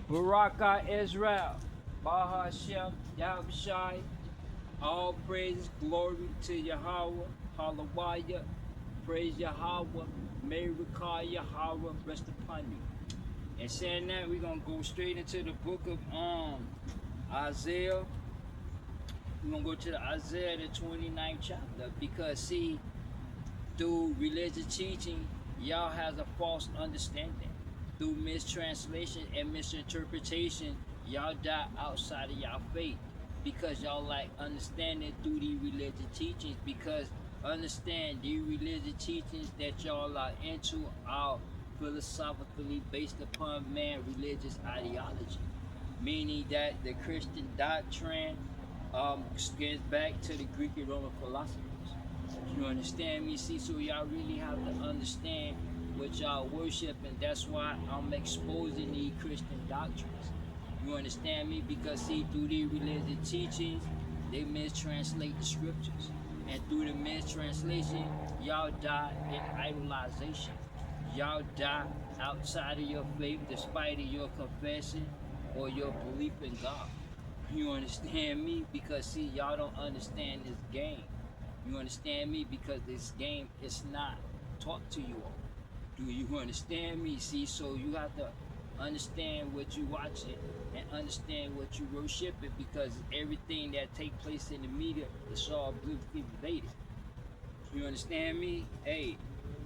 Baraka Israel, Baha Shem, Yahushai, all praises, glory to Yahweh, Hallelujah, praise Yahweh, may recall Yahweh rest upon you. And saying that, we're gonna go straight into the book of Isaiah. We're gonna go to the Isaiah, the 29th chapter, because see, through religious teaching, y'all has a false understanding. Through mistranslation and misinterpretation, y'all die outside of y'all faith because y'all like understanding through these religious teachings. Because understand these religious teachings that y'all are into are philosophically based upon man religious ideology, meaning that the Christian doctrine gets back to the Greek and Roman philosophers. You understand me? See, so y'all really have to understand what y'all worship, and that's why I'm exposing these Christian doctrines. You understand me? Because see, through these religious teachings, they mistranslate the scriptures. And through the mistranslation, y'all die in idolization. Y'all die outside of your faith despite of your confession or your belief in God. You understand me? Because see, y'all don't understand this game. You understand me? Because this game is not taught to you all. Do you understand me? See, so you have to understand what you watching and understand what you worshiping, because everything that take place in the media is all biblically related. You understand me? Hey,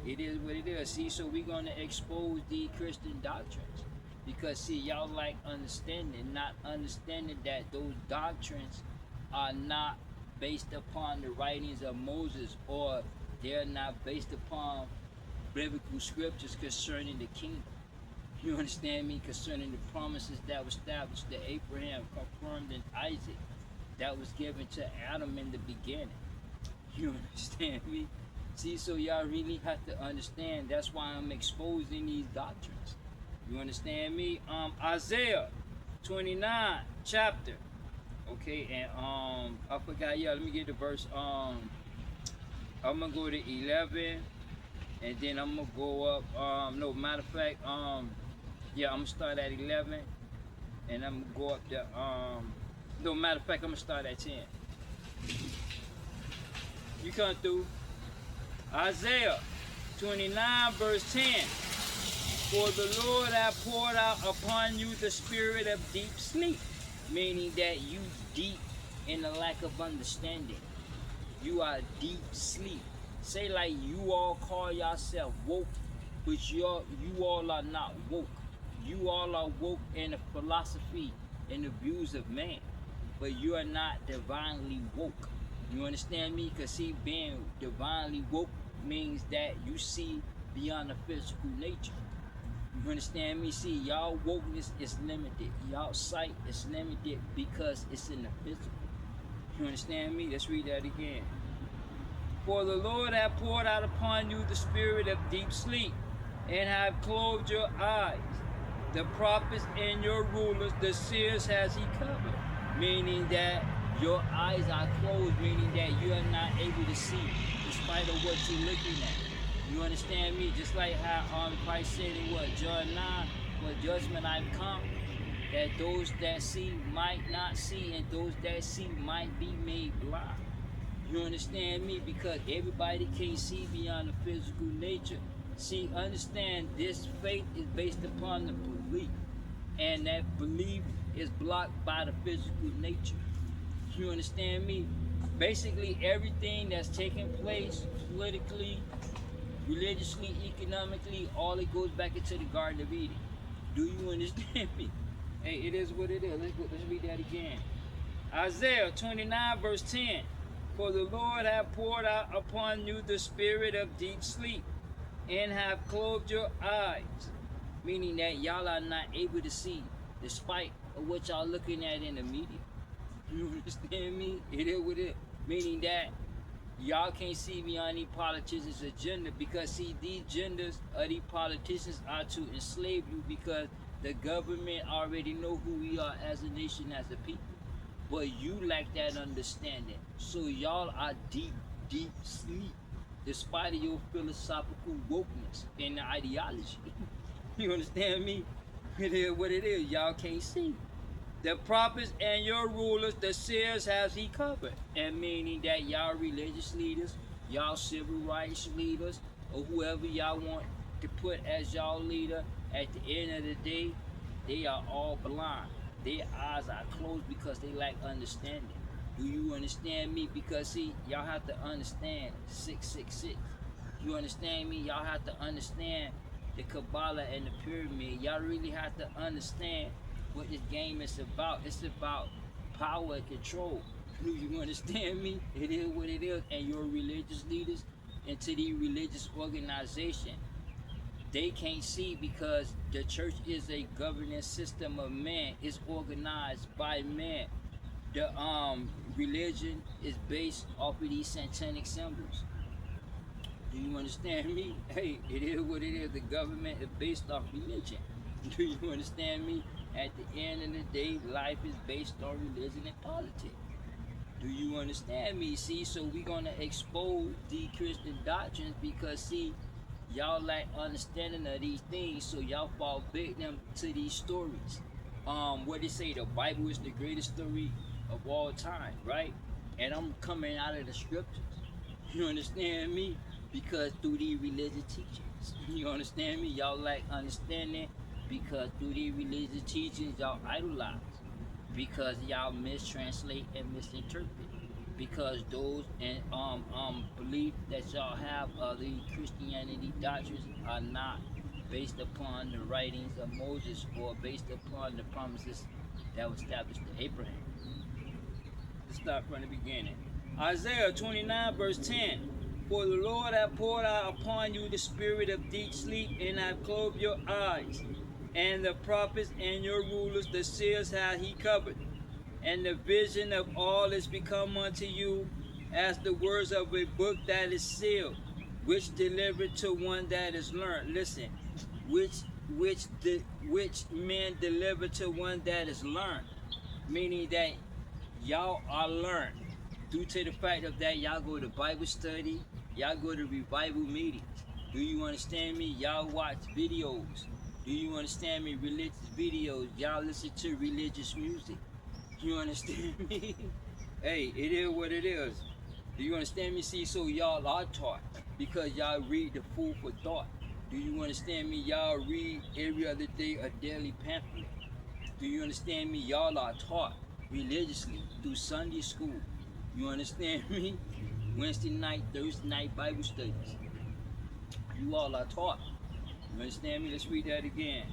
it is what it is. See, so we're gonna expose the Christian doctrines. Because see, y'all like understanding, not understanding that those doctrines are not based upon the writings of Moses, or they're not based upon biblical scriptures concerning the kingdom. You understand me? Concerning the promises that were established to Abraham, confirmed in Isaac, that was given to Adam in the beginning. You understand me? See, so y'all really have to understand. That's why I'm exposing these doctrines. You understand me? Isaiah 29 chapter. Okay, and I forgot. Yeah, let me get the verse. I'm gonna go to 11, and then I'm gonna go up. No, matter of fact, yeah, I'm gonna start at 11, and I'm gonna go up to No, matter of fact, I'm gonna start at 10. You come through. Isaiah 29 verse 10. For the Lord hath poured out upon you the spirit of deep sleep, meaning that you deep in the lack of understanding. You are deep sleep. Say like you all call yourself woke, but you all are not woke. You all are woke in the philosophy and the views of man, but you are not divinely woke. You understand me? Because see, being divinely woke means that you see beyond the physical nature. You understand me? See, y'all wokeness is limited. Y'all sight is limited because it's in the physical. You understand me? Let's read that again. For the Lord hath poured out upon you the spirit of deep sleep, and have closed your eyes. The prophets and your rulers, the seers has he covered. Meaning that your eyes are closed, meaning that you are not able to see despite of what you're looking at. You understand me? Just like how Christ said in what John 9, for judgment I've come, that those that see might not see, and those that see might be made blind. You understand me? Because everybody can't see beyond the physical nature. See, understand this faith is based upon the belief, and that belief is blocked by the physical nature. You understand me? Basically, everything that's taking place politically, religiously, economically, all it goes back into the Garden of Eden. Do you understand me? Hey, it is what it is. Let's read that again. Isaiah 29 verse 10. For the Lord hath poured out upon you the spirit of deep sleep, and have closed your eyes. Meaning that y'all are not able to see despite of what y'all looking at in the media. You understand me? It is what it is. Meaning that y'all can't see beyond these politicians' agenda, because see, these agendas of these politicians are to enslave you, because the government already know who we are as a nation, as a people. But you lack that understanding. So y'all are deep, deep sleep, despite of your philosophical wokeness and the ideology. You understand me? It is what it is. Y'all can't see. The prophets and your rulers, the seers has he covered. And meaning that y'all religious leaders, y'all civil rights leaders, or whoever y'all want to put as y'all leader, at the end of the day, they are all blind. Their eyes are closed because they lack understanding. Do you understand me? Because see, y'all have to understand 666. You understand me? Y'all have to understand the Kabbalah and the pyramid. Y'all really have to understand what this game is about. It's about power and control. Do you understand me? It is what it is. And your religious leaders into the religious organization, they can't see because the church is a governing system of man. It's organized by man. The religion is based off of these satanic symbols. Do you understand me? Hey, it is what it is. The government is based off religion. Do you understand me? At the end of the day, life is based on religion and politics. Do you understand me? See, so we're gonna expose the Christian doctrines because see, y'all lack understanding of these things, so y'all fall victim to these stories. What they say, the Bible is the greatest story of all time, right? And I'm coming out of the scriptures. You understand me? Because through these religious teachings, you understand me? Y'all lack understanding because through these religious teachings, y'all idolize. Because y'all mistranslate and misinterpret. Because those and belief that y'all have of the Christianity doctrines are not based upon the writings of Moses or based upon the promises that were established to Abraham. Let's start from the beginning. Isaiah 29 verse 10. For the Lord hath poured out upon you the spirit of deep sleep, and hath closed your eyes. And the prophets and your rulers, the seers hath he covered. And the vision of all is become unto you as the words of a book that is sealed, which delivered to one that is learned. Listen, which men deliver to one that is learned, meaning that y'all are learned due to the fact of that y'all go to Bible study, y'all go to revival meetings. Do you understand me? Y'all watch videos. Do you understand me? Religious videos. Y'all listen to religious music. You understand me? Hey, it is what it is. Do you understand me? See, so y'all are taught because y'all read the food for thought. Do you understand me? Y'all read every other day a daily pamphlet. Do you understand me? Y'all are taught religiously through Sunday school. You understand me? Wednesday night, Thursday night Bible studies. You all are taught. You understand me? Let's read that again.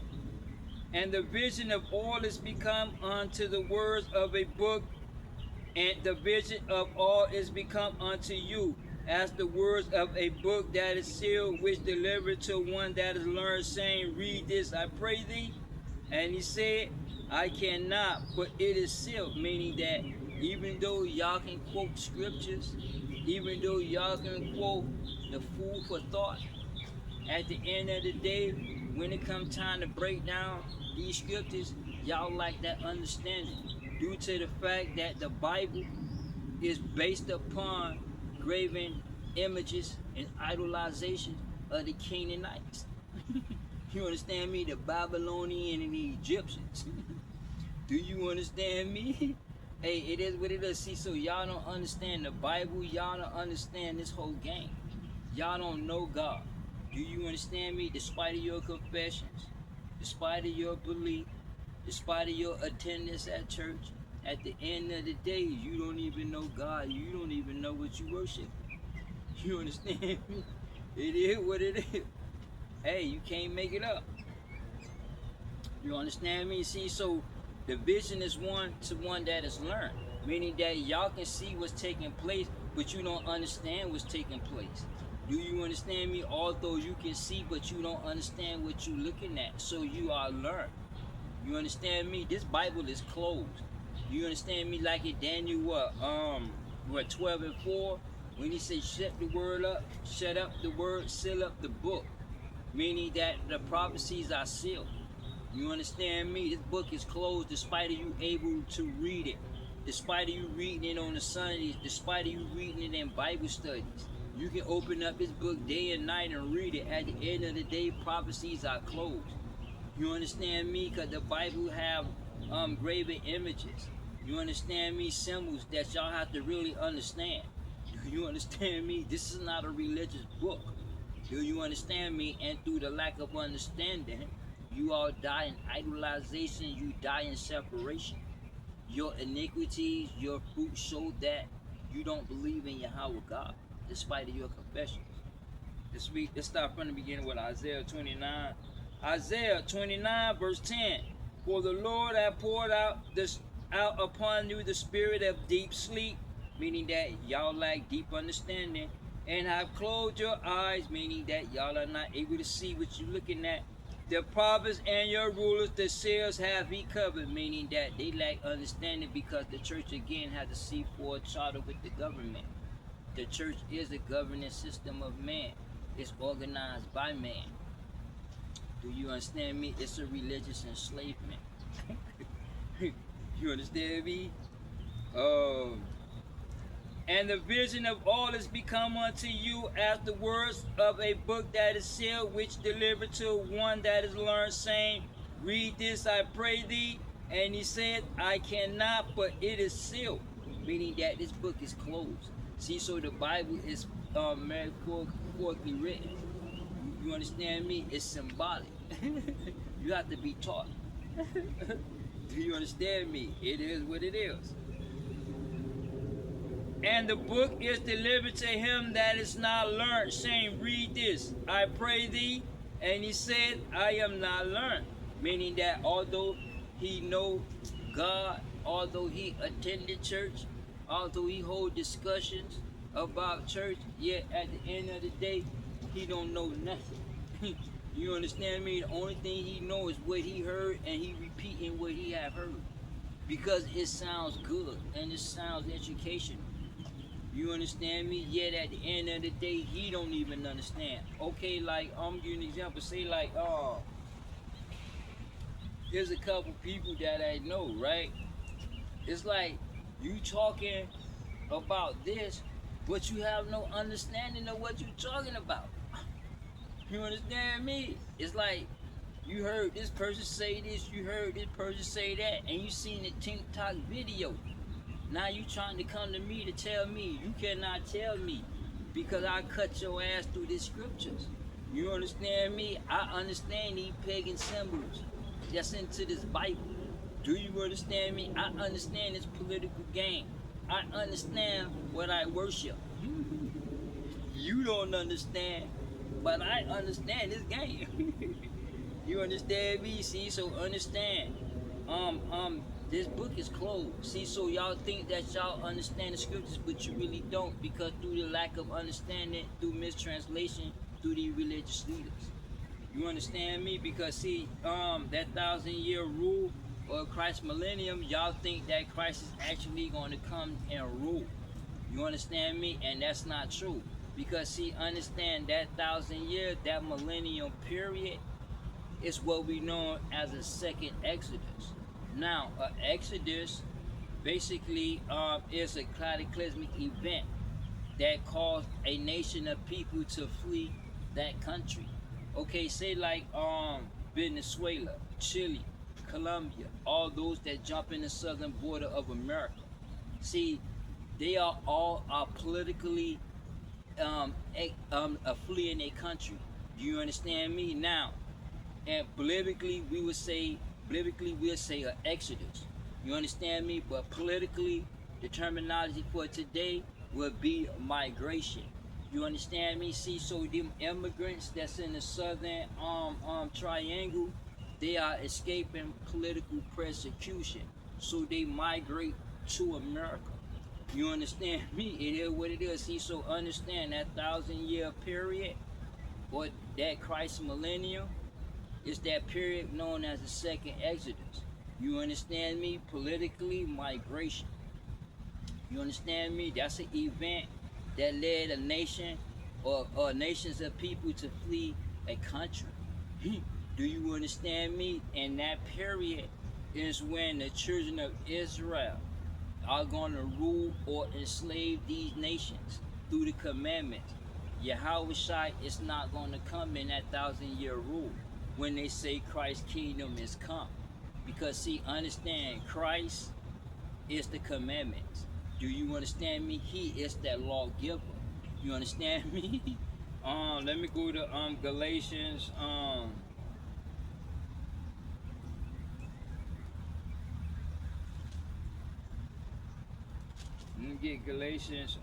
And the vision of all is become unto the words of a book, and the vision of all is become unto you as the words of a book that is sealed, which delivered to one that is learned, saying, read this, I pray thee. And he said, I cannot, but it is sealed, meaning that even though y'all can quote scriptures, even though y'all can quote the food for thought, at the end of the day, when it comes time to break down these scriptures, y'all lack that understanding due to the fact that the Bible is based upon graven images and idolization of the Canaanites. You understand me? The Babylonian and the Egyptians. Do you understand me? Hey, it is what it is. See, so y'all don't understand the Bible. Y'all don't understand this whole game. Y'all don't know God. Do you understand me? Despite of your confessions, despite of your belief, despite of your attendance at church, at the end of the day, you don't even know God. You don't even know what you worship. You understand me? It is what it is. Hey, you can't make it up. You understand me? See, so the vision is one to one that is learned, meaning that y'all can see what's taking place, but you don't understand what's taking place. Do you understand me? Although you can see, but you don't understand what you're looking at, so you are learned. You understand me? This Bible is closed. You understand me? Like it Daniel 12 and 4, when he said shut the word up, shut up the word, seal up the book, meaning that the prophecies are sealed. You understand me? This book is closed despite of you able to read it, despite of you reading it on the Sundays, despite of you reading it in Bible studies. You can open up this book day and night and read it. At the end of the day, prophecies are closed. You understand me? Because the Bible have graven images. You understand me? Symbols that y'all have to really understand. Do you understand me? This is not a religious book. Do you understand me? And through the lack of understanding, you all die in idolization, you die in separation. Your iniquities, your fruit show that you don't believe in Yahweh God, despite of your confessions. Let's start from the beginning with Isaiah 29. Isaiah 29, verse 10. For the Lord hath poured out upon you the spirit of deep sleep, meaning that y'all lack deep understanding, and have closed your eyes, meaning that y'all are not able to see what you're looking at. The prophets and your rulers, the seers have he covered, meaning that they lack understanding because the church again had to see for a charter with the government. The church is a governing system of man. It's organized by man. Do you understand me? It's a religious enslavement. You understand me? And the vision of all is become unto you as the words of a book that is sealed, which delivered to one that is learned, saying, read this, I pray thee. And he said, I cannot, but it is sealed, meaning that this book is closed. See, so the Bible is metaphorically written. You understand me? It's symbolic. You have to be taught. Do you understand me? It is what it is. And the book is delivered to him that is not learned, saying, read this, I pray thee. And he said, I am not learned. Meaning that although he know God, although he attended church, although he hold discussions about church, yet at the end of the day, he don't know nothing. You understand me? The only thing he know is what he heard, and he repeating what he have heard. Because it sounds good, and it sounds educational. You understand me? Yet at the end of the day, he don't even understand. Okay, like, I'm giving an example. Say like, there's a couple people that I know, right? It's like, you talking about this, but you have no understanding of what you're talking about. You understand me? It's like, you heard this person say this, you heard this person say that, and you seen the TikTok video. Now you trying to come to me to tell me. You cannot tell me because I cut your ass through the scriptures. You understand me? I understand these pagan symbols that's into this Bible. Do you understand me? I understand this political game. I understand what I worship. You don't understand, but I understand this game. You understand me? See, so understand. This book is closed. See, so y'all think that y'all understand the scriptures, but you really don't, because through the lack of understanding, through mistranslation, through the religious leaders. You understand me? Because see, that 1,000-year rule or Christ's millennium, y'all think that Christ is actually going to come and rule. You understand me? And that's not true. Because see, understand that 1,000 years, that millennium period, is what we know as a second Exodus. Now, an Exodus basically is a cataclysmic event that caused a nation of people to flee that country. Okay, say like Venezuela, Chile, Colombia, all those that jump in the southern border of America. See, they are all politically fleeing their country. Do you understand me? Now, and politically we'll say an exodus. You understand me? But politically, the terminology for today would be migration. You understand me? See, so them immigrants that's in the southern triangle, they are escaping political persecution, so they migrate to America. You understand me? It is what it is. See, so understand that 1,000-year period, or that Christ millennium, is that period known as the second Exodus. You understand me? Politically, migration. You understand me? That's an event that led a nation or nations of people to flee a country. Do you understand me? And that period is when the children of Israel are going to rule or enslave these nations through the commandments. Yahweh Shai is not going to come in that 1,000-year rule. when they say Christ's kingdom is come. Because see, understand, Christ is the commandments. Do you understand me? He is that lawgiver. You understand me? Let me go to Galatians. Let me get Galatians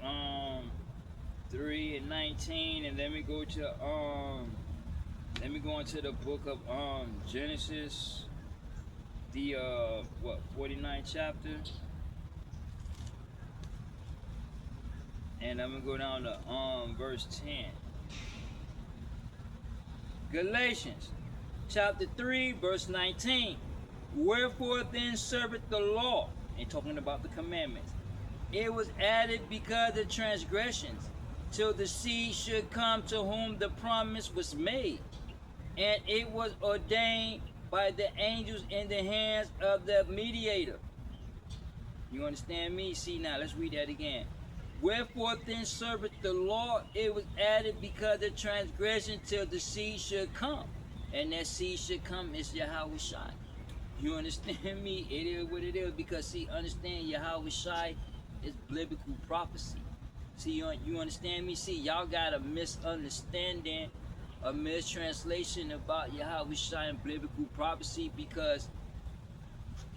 3:19, and let me go to let me go into the book of Genesis, the 49th chapter, and I'm gonna go down to verse 10. Galatians chapter 3 verse 19. Wherefore then serveth the law, and talking about the commandments, it was added because of transgressions, till the seed should come to whom the promise was made. And it was ordained by the angels in the hands of the mediator. You understand me? See, now let's read that again. Wherefore then serveth the law, it was added because of transgression, till the seed should come. And that seed should come is Yahweh Shai. You understand me? It is what it is, because see, understand, Yahweh Shai is biblical prophecy. See, you understand me? See, y'all got a misunderstanding, a mistranslation about Yahweh Shai and biblical prophecy, because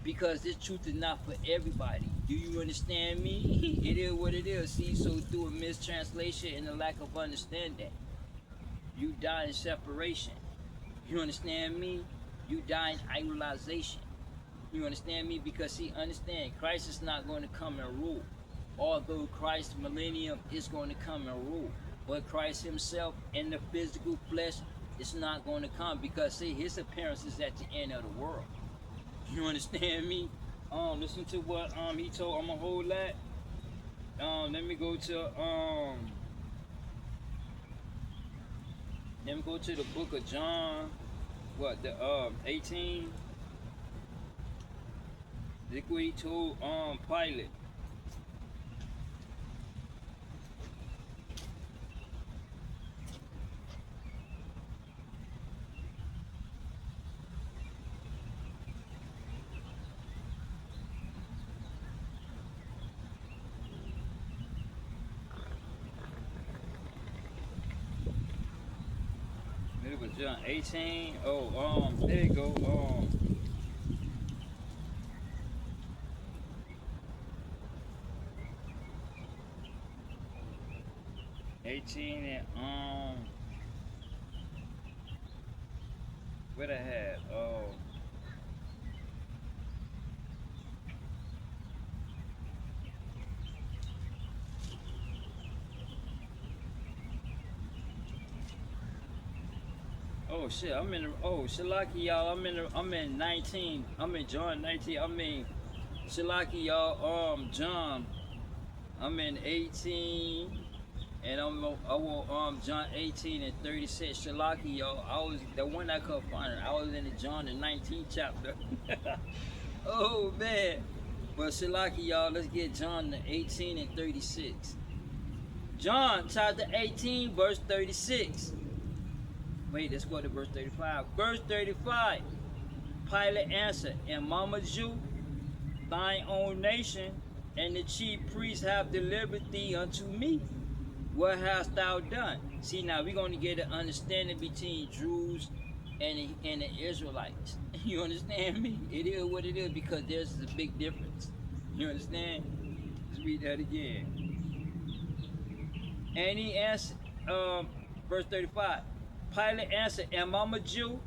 this truth is not for everybody. Do you understand me? It is what it is. See, so through a mistranslation and a lack of understanding, you die in separation. You understand me? You die in idolization. You understand me? Because see, understand, Christ is not going to come and rule. Although Christ's millennium is going to come and rule, but Christ himself in the physical flesh is not going to come, because see, his appearance is at the end of the world. You understand me? Listen to what he told. I'm gonna hold that. Let me go to the book of John. What, the 18? Look what he told Pilate. John 18. Oh, there you go. 18 and what I had? Oh shit, I'm in the, Shalaki y'all, I'm in 19, I'm in John 19, Shalaki y'all, John, I'm in 18, and I want John 18 and 36, Shalaki y'all, I was, the one I couldn't find it, I was in the John the 19th chapter. Oh man, but Shalaki y'all, let's get John the 18 and 36. John chapter 18 verse 36. Wait, let's go to verse 35. Verse 35. Pilate answered, Am I a Jew? Thine own nation and the chief priests have delivered thee unto me. What hast thou done? See, now we're going to get an understanding between Jews and the Israelites. You understand me? It is what it is, because there's a big difference. You understand? Let's read that again. And he answered, verse 35. Pilate answered, Am I a Jew?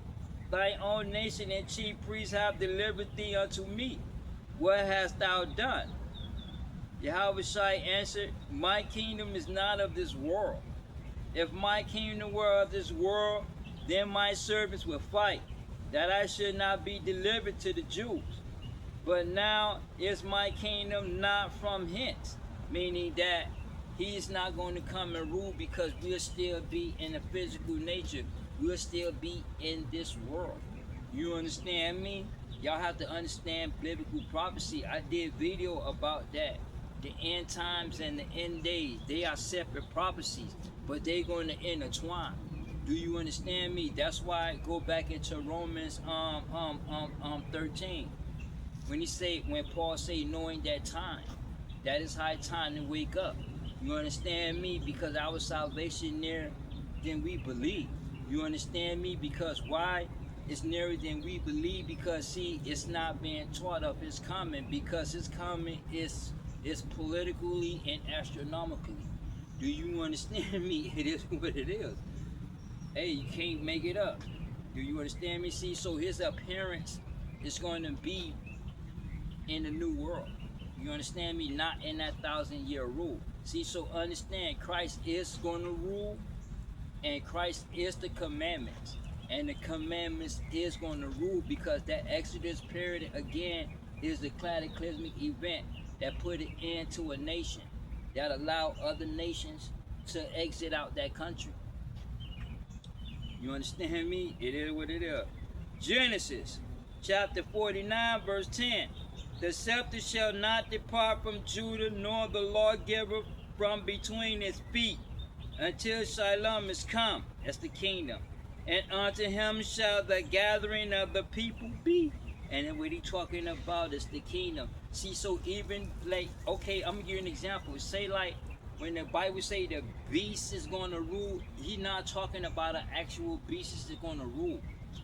Thy own nation and chief priests have delivered thee unto me. What hast thou done? Yahweh Shai answered, My kingdom is not of this world. If my kingdom were of this world, then my servants would fight, that I should not be delivered to the Jews. But now is my kingdom not from hence, meaning that he's not going to come and rule, because we'll still be in a physical nature. We'll still be in this world. You understand me? Y'all have to understand biblical prophecy. I did video about that. The end times and the end days, they are separate prophecies, but they're going to intertwine. Do you understand me? That's why I go back into Romans 13. When Paul say knowing that time, that is high time to wake up. You understand me? Because our salvation nearer than we believe. You understand me? Because why? It's nearer than we believe, because see, it's not being taught of his coming, because his coming is politically and astronomically. Do you understand me? It is what it is. Hey, you can't make it up. Do you understand me? See, so his appearance is going to be in the new world. You understand me? Not in that 1,000-year rule. See, so understand, Christ is going to rule, and Christ is the commandments. And the commandments is going to rule, because that Exodus period, again, is the cataclysmic event that put an end to a nation, that allowed other nations to exit out that country. You understand me? It is what it is. Genesis chapter 49, verse 10. The scepter shall not depart from Judah, nor the lawgiver from between his feet, until Shalom is come. That's the kingdom. And unto him shall the gathering of the people be. And then what he talking about is the kingdom. See, so even like, okay, I'm gonna give you an example. Say like, when the Bible say the beast is going to rule, he's not talking about an actual beast that's going to rule.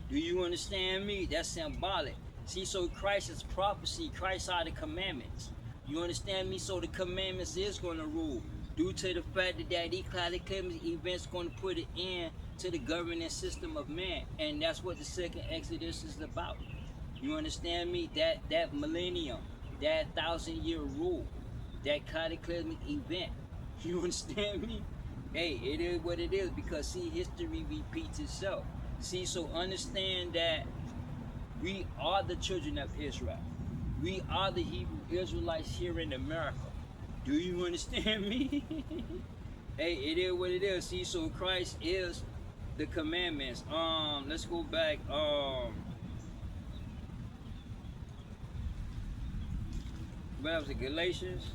Do you understand me? That's symbolic. See, so Christ is prophecy. Christ are the commandments. You understand me? So the commandments is going to rule, due to the fact that that cataclysmic event's going to put an end to the governing system of man. And that's what the second Exodus is about. You understand me? That millennium, that 1,000-year rule, that cataclysmic event. You understand me? Hey, it is what it is, because see, history repeats itself. See, so understand that we are the children of Israel. We are the Hebrew Israelites here in America. Do you understand me? Hey, it is what it is. See, so Christ is the commandments. Let's go back. Where was it? Galatians.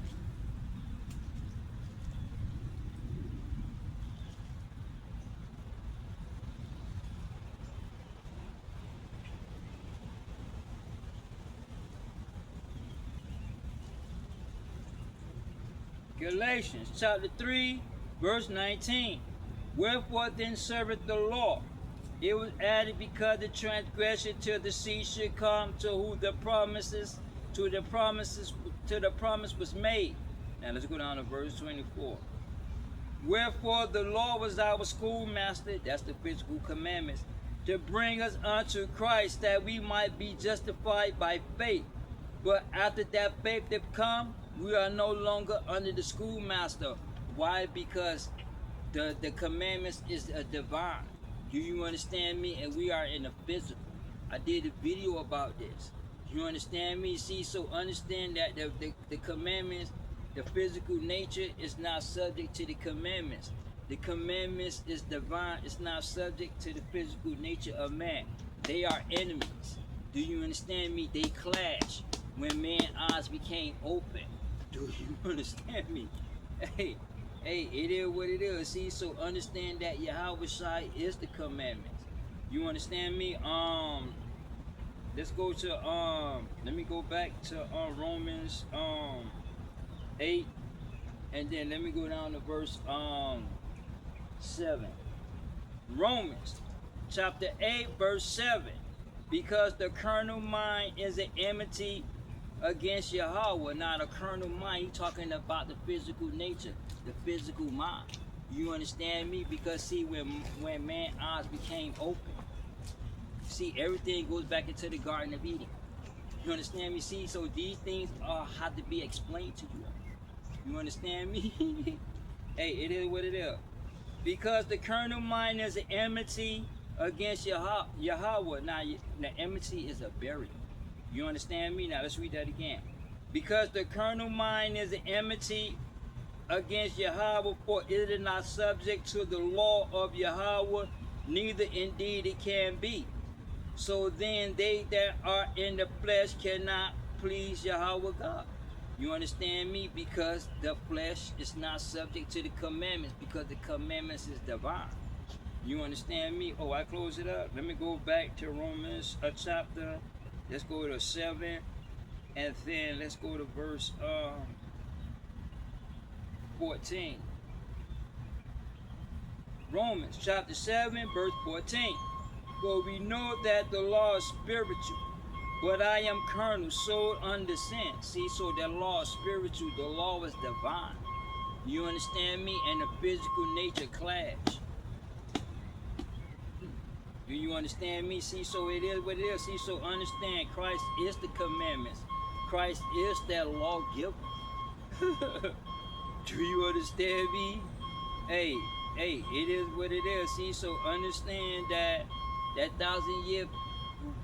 Galatians chapter 3, verse 19. Wherefore then serveth the law? It was added because the transgression to the seed should come, to who the promise was made. Now let's go down to verse 24. Wherefore the law was our schoolmaster, that's the physical commandments, to bring us unto Christ, that we might be justified by faith. But after that faith have come, we are no longer under the schoolmaster. Why? Because the commandments is a divine. Do you understand me? And we are in the physical. I did a video about this. You understand me? See, so understand that the commandments, the physical nature is not subject to the commandments. The commandments is divine. It's not subject to the physical nature of man. They are enemies. Do you understand me? They clash when man's eyes became open. Do you understand me? Hey, it is what it is. See, so understand that Yahweh Shai is the commandments. You understand me? Let's go to let me go back to Romans 8, and then let me go down to verse 7. Romans chapter 8, verse 7. Because the carnal mind is an enmity against Yahweh. Now the carnal mind, he talking about the physical nature, the physical mind. You understand me? Because see, when man's eyes became open, see, everything goes back into the Garden of Eden. You understand me? See, so these things have to be explained to you. You understand me? Hey, it is what it is. Because the carnal mind is an enmity against Yahweh. Now, the enmity is a burial. You understand me? Now, let's read that again. Because the carnal mind is an enmity against Yahweh, for it is not subject to the law of Yahweh, neither indeed it can be. So then they that are in the flesh cannot please Yahweh God. You understand me? Because the flesh is not subject to the commandments, because the commandments is divine. You understand me? Oh, I close it up. Let me go back to Romans chapter. Let's go to 7, and then let's go to verse 14. Romans chapter 7, verse 14. For we know that the law is spiritual, but I am carnal, sold under sin. See, so the law is spiritual, the law is divine. You understand me? And the physical nature clash. Do you understand me? See, so it is what it is. See, so understand, Christ is the commandments. Christ is that lawgiver. Do you understand me? Hey, it is what it is. See, so understand that 1,000-year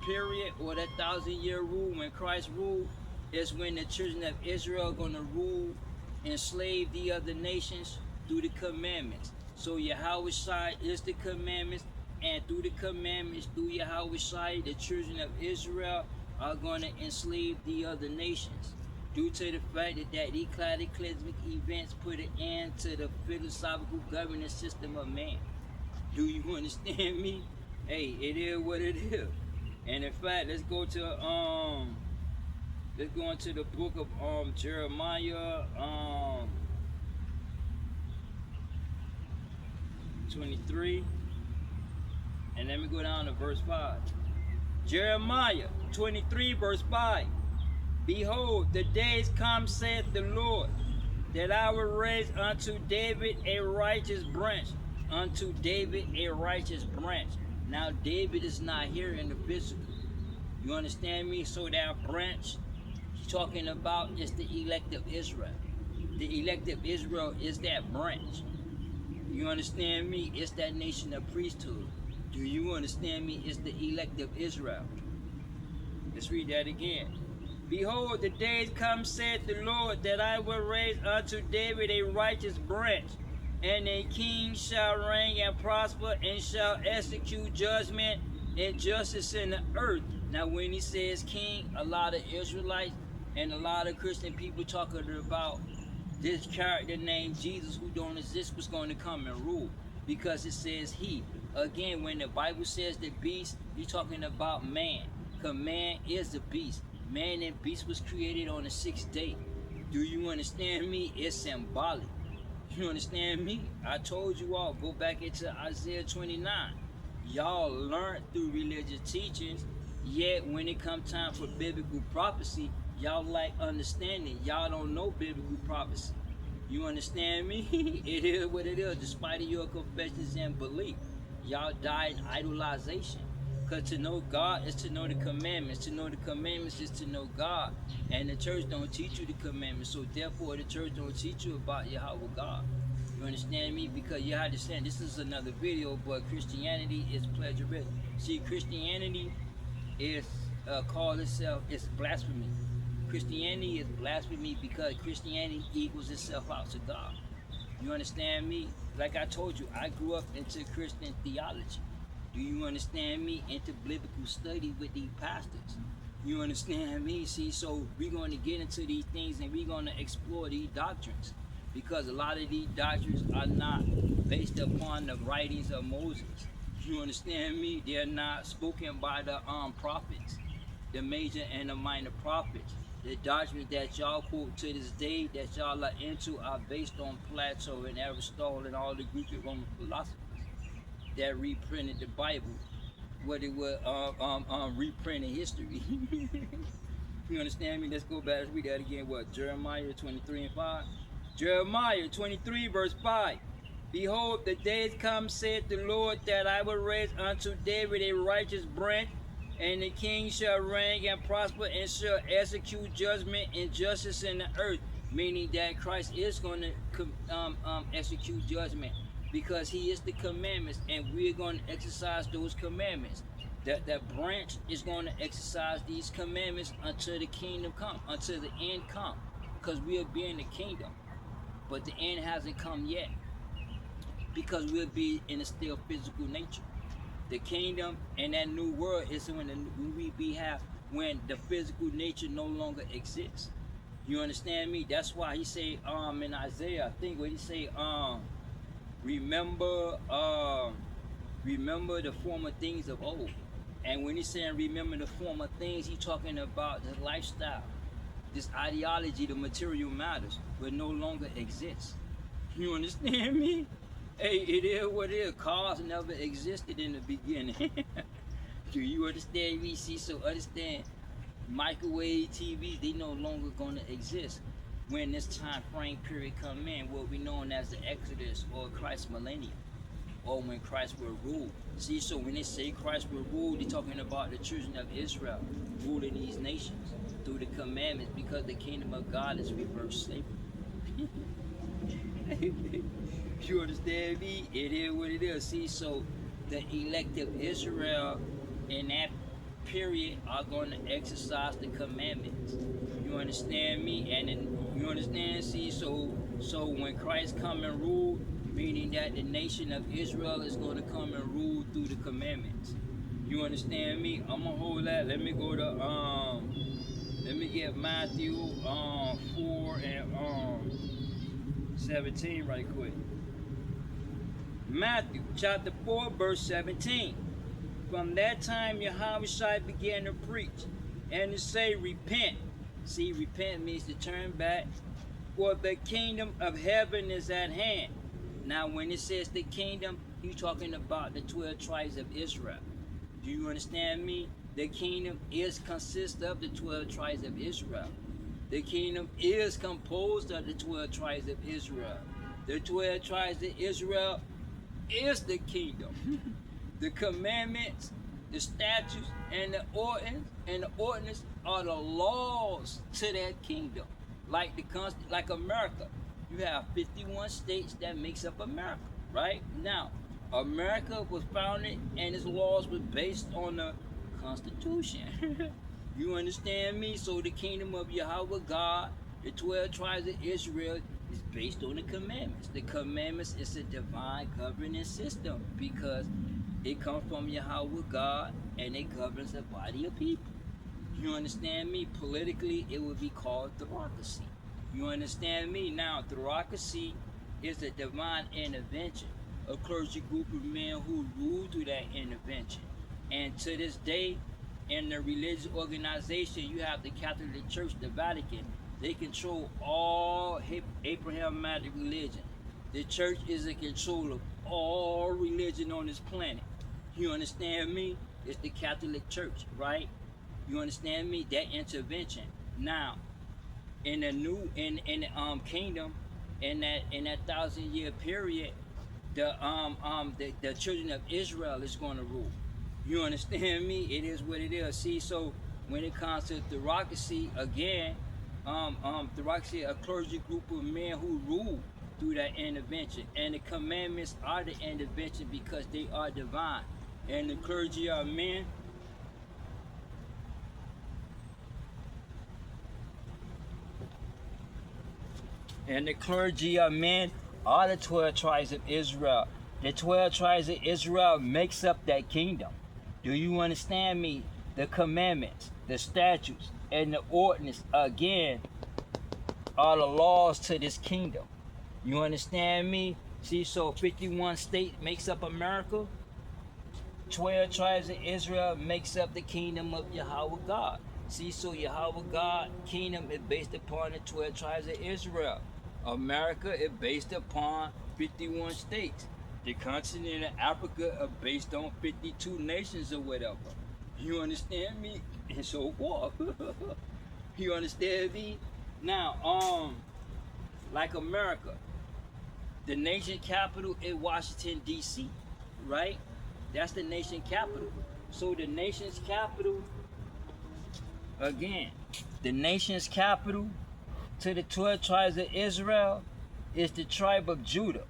period, or that 1,000-year rule when Christ ruled, is when the children of Israel are going to rule, enslave the other nations through the commandments. So Yahweh Shai is the commandments, and through the commandments, through Yahweh Shai, the children of Israel are going to enslave the other nations. Due to the fact that cataclysmic events put an end to the philosophical governance system of man. Do you understand me? Hey, it is what it is. And in fact, let's go into the book of Jeremiah 23, and let me go down to verse 5. Jeremiah 23, verse 5. Behold, the days come, saith the Lord, that I will raise unto David a righteous branch. Unto David a righteous branch. Now David is not here in the physical. You understand me? So that branch he's talking about is the elect of Israel. The elect of Israel is that branch. You understand me? It's that nation of priesthood. Do you understand me? It's the elect of Israel. Let's read that again. Behold, the days come, saith the Lord, that I will raise unto David a righteous branch, and a king shall reign and prosper, and shall execute judgment and justice in the earth. Now, when he says king, a lot of Israelites and a lot of Christian people talking about this character named Jesus who don't exist was going to come and rule, because it says he. Again, when the Bible says the beast, you're talking about man, because man is the beast. Man and beast was created on the 6th day. Do you understand me? It's symbolic. You understand me? I told you all, go back into Isaiah 29. Y'all learned through religious teachings, yet when it comes time for biblical prophecy, y'all lack understanding. Y'all don't know biblical prophecy. You understand me? It is what it is, despite of your confessions and belief. Y'all die in idolization. Because to know God is to know the commandments. To know the commandments is to know God. And the church don't teach you the commandments. So therefore the church don't teach you about Yahweh God. You understand me? Because you understand, this is another video, but Christianity is pleasurism. See, Christianity is called itself, it's blasphemy. Christianity is blasphemy because Christianity equals itself out to God. You understand me? Like I told you, I grew up into Christian theology. Do you understand me? Into biblical study with these pastors. You understand me? See, so we're going to get into these things and we're going to explore these doctrines, because a lot of these doctrines are not based upon the writings of Moses. You understand me? They're not spoken by the prophets, the major and the minor prophets. The doctrines that y'all quote to this day that y'all are into are based on Plato and Aristotle and all the Greek and Roman philosophers that reprinted the Bible, what it was reprinting history. You understand me? Let's go back. Let's read that again. What? Jeremiah 23 and 5. Jeremiah 23 verse 5. Behold, the days come, saith the Lord, that I will raise unto David a righteous branch, and the king shall reign and prosper, and shall execute judgment and justice in the earth. Meaning that Christ is going to execute judgment, because he is the commandments, and we're going to exercise those commandments. That branch is going to exercise these commandments until the kingdom come, until the end come, because we'll be in the kingdom, but the end hasn't come yet, because we'll be in a still physical nature. The kingdom and that new world is when the physical nature no longer exists. You understand me? That's why he say in Isaiah, I think what he say, remember remember the former things of old. And when he's saying remember the former things, he's talking about the lifestyle, this ideology, the material matters, will no longer exist. You understand me? Hey, it is what it is. Cars never existed in the beginning. Do you understand me? See, so understand, microwave TVs, they no longer gonna exist when this time frame period come in, what we known as the Exodus or Christ's millennium, or when Christ will rule. See, so when they say Christ will rule, they're talking about the children of Israel ruling these nations through the commandments, because the kingdom of God is reverse slavery. You understand me? It is what it is. See, so the elect of Israel in that period are going to exercise the commandments. You understand me? And then, you understand? See, so when Christ come and rule, meaning that the nation of Israel is going to come and rule through the commandments. You understand me? I'm gonna hold that. Let me go to let me get Matthew 4 and 17 right quick. Matthew chapter 4 verse 17. From that time Yahweh began to preach and to say, repent. See, repent means to turn back, for the kingdom of heaven is at hand. Now when it says the kingdom, he's talking about the 12 tribes of Israel. Do you understand me? The kingdom consists of the 12 tribes of Israel. The kingdom is composed of the 12 tribes of Israel. The 12 tribes of Israel is the kingdom. The commandments, the statutes, and the ordinance are the laws to that kingdom. Like America, you have 51 states that makes up America, right? Now, America was founded and its laws were based on the Constitution. You understand me? So the kingdom of Yahweh God, the 12 tribes of Israel, is based on the commandments. The commandments is a divine governing system because it comes from Yahweh God and it governs a body of people. You understand me? Politically, it would be called theocracy. You understand me? Now, theocracy is a divine intervention, a clergy group of men who rule through that intervention. And to this day, in the religious organization, you have the Catholic Church, the Vatican. They control all Abrahamic religion. The church is in control of all religion on this planet. You understand me? It's the Catholic Church, right? You understand me? That intervention. Now, in the new in the kingdom, in that 1,000-year period, the children of Israel is going to rule. You understand me? It is what it is. See, so when it comes to theocracy, again, theocracy, a clergy group of men who rule through that intervention, and the commandments are the intervention because they are divine, and the clergy are men. And the clergy of men are the 12 tribes of Israel. The 12 tribes of Israel makes up that kingdom. Do you understand me? The commandments, the statutes, and the ordinance, again, are the laws to this kingdom. You understand me? See, so 51 states makes up America. 12 tribes of Israel makes up the kingdom of Yahweh God. See, so Yahweh God kingdom is based upon the 12 tribes of Israel. America is based upon 51 states. The continent of Africa are based on 52 nations or whatever. You understand me? And so forth. You understand me? Now, like America, the nation capital is Washington, D.C., right? That's the nation capital. So the nation's capital, again, the nation's capital to the 12 tribes of Israel is the tribe of Judah.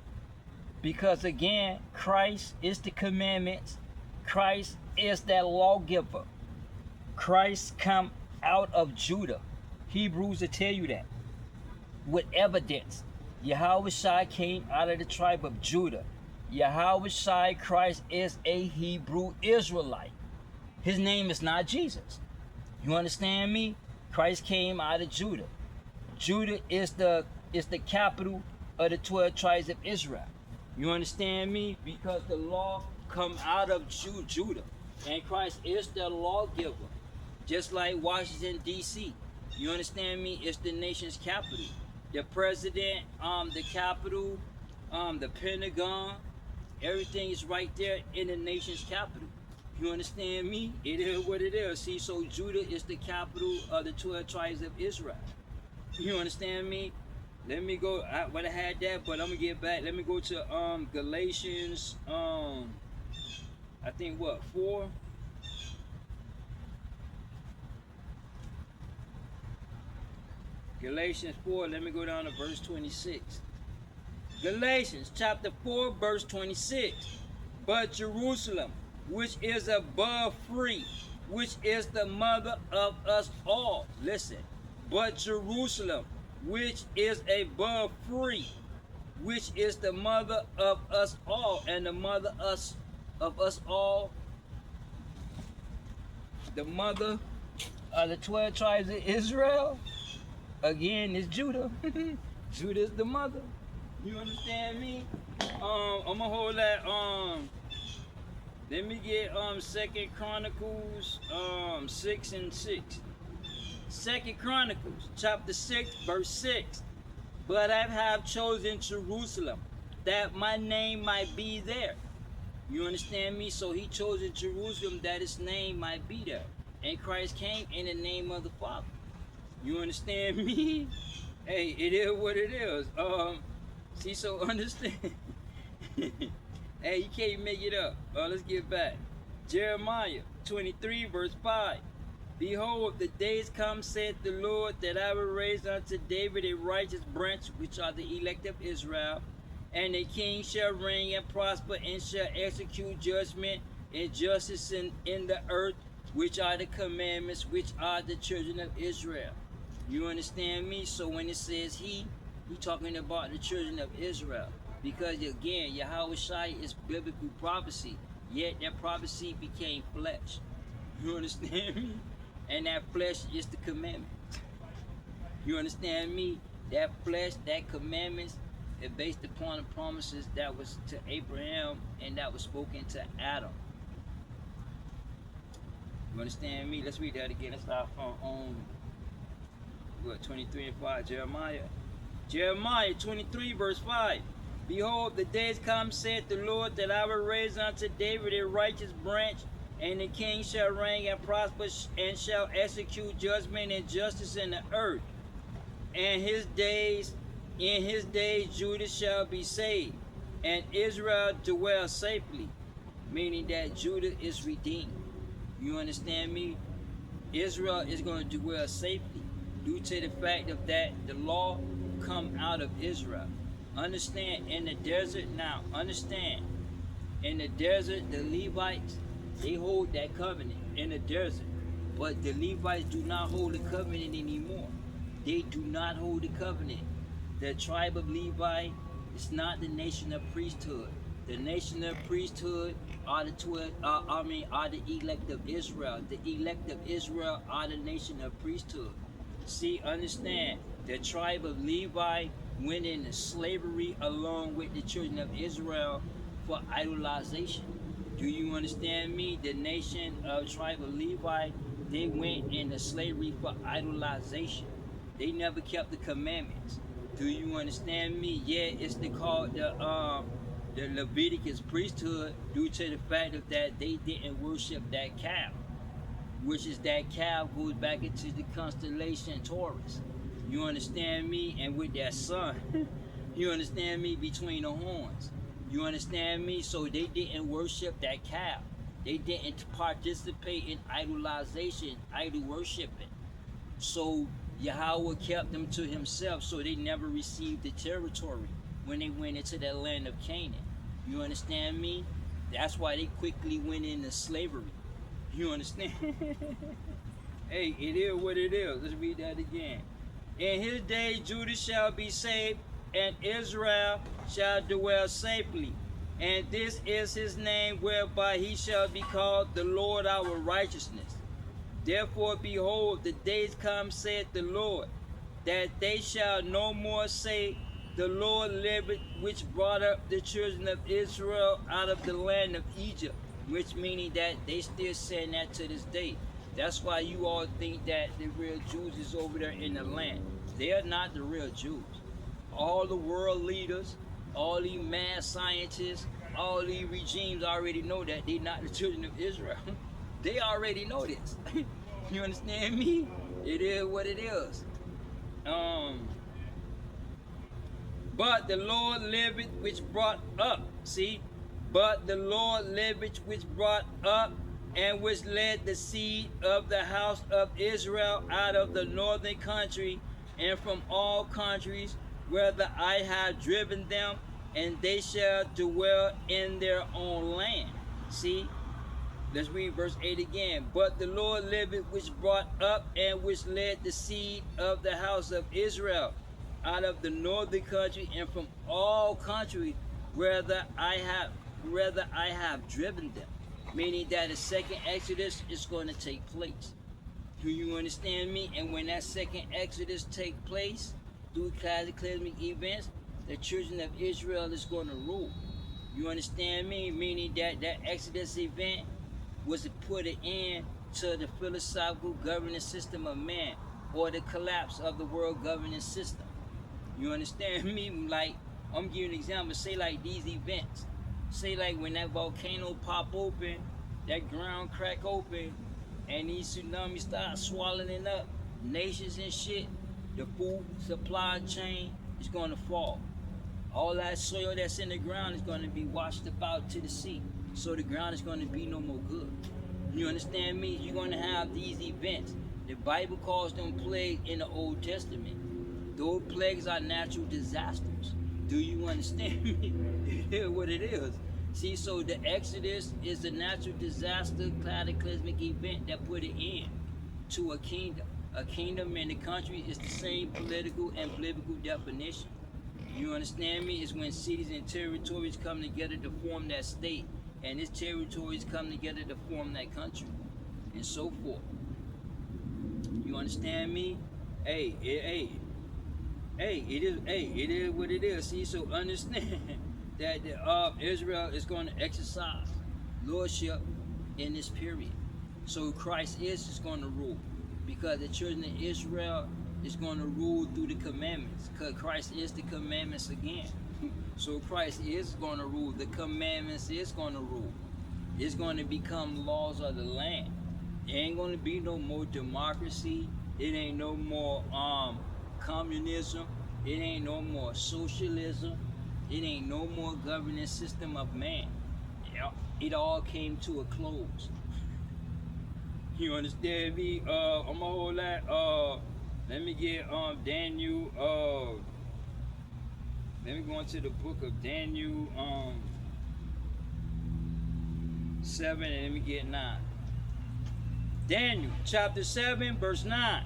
Because again, Christ is the commandments. Christ is that lawgiver. Christ come out of Judah. Hebrews will tell you that. With evidence. Yahweh Shai came out of the tribe of Judah. Yahweh Shai Christ is a Hebrew Israelite. His name is not Jesus. You understand me? Christ came out of Judah. Judah is the capital of the 12 tribes of Israel. You understand me? Because the law come out of Judah. And Christ is the lawgiver. Just like Washington, D.C. You understand me? It's the nation's capital. The president, the capital, the Pentagon, everything is right there in the nation's capital. You understand me? It is what it is. See, so Judah is the capital of the 12 tribes of Israel. You understand me? Let me go. I had that, but I'm gonna get back. Let me go to Galatians. I think what 4. Galatians 4. Let me go down to verse 26. Galatians chapter 4, verse 26. But Jerusalem, which is above free, which is the mother of us all. Listen. But Jerusalem, which is above free, which is the mother of us all, and the mother of us all, the mother of the 12 tribes of Israel, again, is Judah. Judah is the mother. You understand me? I'm gonna hold that. Let me get 2 Chronicles 6 and 6. 2 Chronicles chapter 6, verse 6. But I have chosen Jerusalem, that my name might be there. You understand me? So he chose Jerusalem that his name might be there. And Christ came in the name of the Father. You understand me? Hey, it is what it is. See, so understand. Hey, you can't make it up. Let's get back. Jeremiah 23, verse 5. Behold, the days come, saith the Lord, that I will raise unto David a righteous branch, which are the elect of Israel, and a king shall reign and prosper, and shall execute judgment and justice in the earth, which are the commandments, which are the children of Israel. You understand me? So when it says he talking about the children of Israel. Because again, Yahweh Shai is biblical prophecy, yet that prophecy became flesh. You understand me? And that flesh is the commandment. You understand me? That flesh, that commandments, is based upon the promises that was to Abraham and that was spoken to Adam. You understand me? Let's read that again. Let's start from 23 and 5. Jeremiah 23, verse 5. Behold, the days come, saith the Lord, that I will raise unto David a righteous branch, and the king shall reign and prosper, and shall execute judgment and justice in the earth. And in his days Judah shall be saved, and Israel dwell safely. Meaning that Judah is redeemed. You understand me? Israel is going to dwell safely due to the fact of that the law come out of Israel. Understand, in the desert now, in the desert, the Levites, they hold that covenant in the desert. But the Levites do not hold the covenant anymore. They do not hold the covenant. The tribe of Levi is not the nation of priesthood. The nation of priesthood are the elect of Israel. The elect of Israel are the nation of priesthood. See, understand, the tribe of Levi went into slavery along with the children of Israel for idolization. Do you understand me? The nation of tribe of Levi, they went into slavery for idolization. They never kept the commandments. Do you understand me? Yeah, it's called the Leviticus priesthood due to the fact of that they didn't worship that calf, which is that calf goes back into the constellation Taurus. You understand me? And with that sun, you understand me, between the horns. You understand me? So they didn't worship that calf. They didn't participate in idolization, idol worshiping. So Yahweh kept them to himself, so they never received the territory when they went into that land of Canaan. You understand me? That's why they quickly went into slavery. You understand? Hey, it is what it is. Let's read that again. In his day Judah shall be saved, and Israel shall dwell safely. And this is his name whereby he shall be called the Lord our righteousness. Therefore, behold, the days come, saith the Lord, that they shall no more say, the Lord liveth, which brought up the children of Israel out of the land of Egypt, which meaning that they still saying that to this day. That's why you all think that the real Jews is over there in the land. They are not the real Jews. All the world leaders, all these mad scientists, all these regimes already know that they're not the children of Israel. They already know this. You understand me? It is what it is. But the Lord liveth, which brought up. See? But the Lord liveth, which brought up, and which led the seed of the house of Israel out of the northern country, and from all countries, whether I have driven them, and they shall dwell in their own land. See? Let's read verse 8 again. But the Lord liveth, which brought up, and which led the seed of the house of Israel out of the northern country, and from all countries, whether I have driven them. Meaning that the second Exodus is going to take place. Do you understand me? And when that second Exodus take place, through cataclysmic events, the children of Israel is going to rule. You understand me? Meaning that that Exodus event was to put an end to the philosophical governing system of man, or the collapse of the world governing system. You understand me? Like, I'm giving an example. Say like these events. Say like when that volcano pop open, that ground crack open, and these tsunamis start swallowing up nations and shit, the food supply chain is going to fall. All that soil that's in the ground is going to be washed up out to the sea. So the ground is going to be no more good. You understand me? You're going to have these events. The Bible calls them plagues in the Old Testament. Those plagues are natural disasters. Do you understand me? It is what it is. See, so the Exodus is a natural disaster, cataclysmic event that put an end to a kingdom. A kingdom in the country is the same political and biblical definition. You understand me? It's when cities and territories come together to form that state, and its territories come together to form that country, and so forth. You understand me? It is what it is. See, so understand that Israel is going to exercise lordship in this period. So Christ is going to rule, because the children of Israel is going to rule through the commandments, because Christ is the commandments again. So Christ is going to rule. The commandments is going to rule. It's going to become laws of the land. It ain't going to be no more democracy. It ain't no more communism. It ain't no more socialism. It ain't no more governing system of man. It all came to a close. You understand me? I'm gonna hold that. Let me get Daniel. Let me go into the book of Daniel 7, and let me get 9. Daniel chapter 7 verse 9.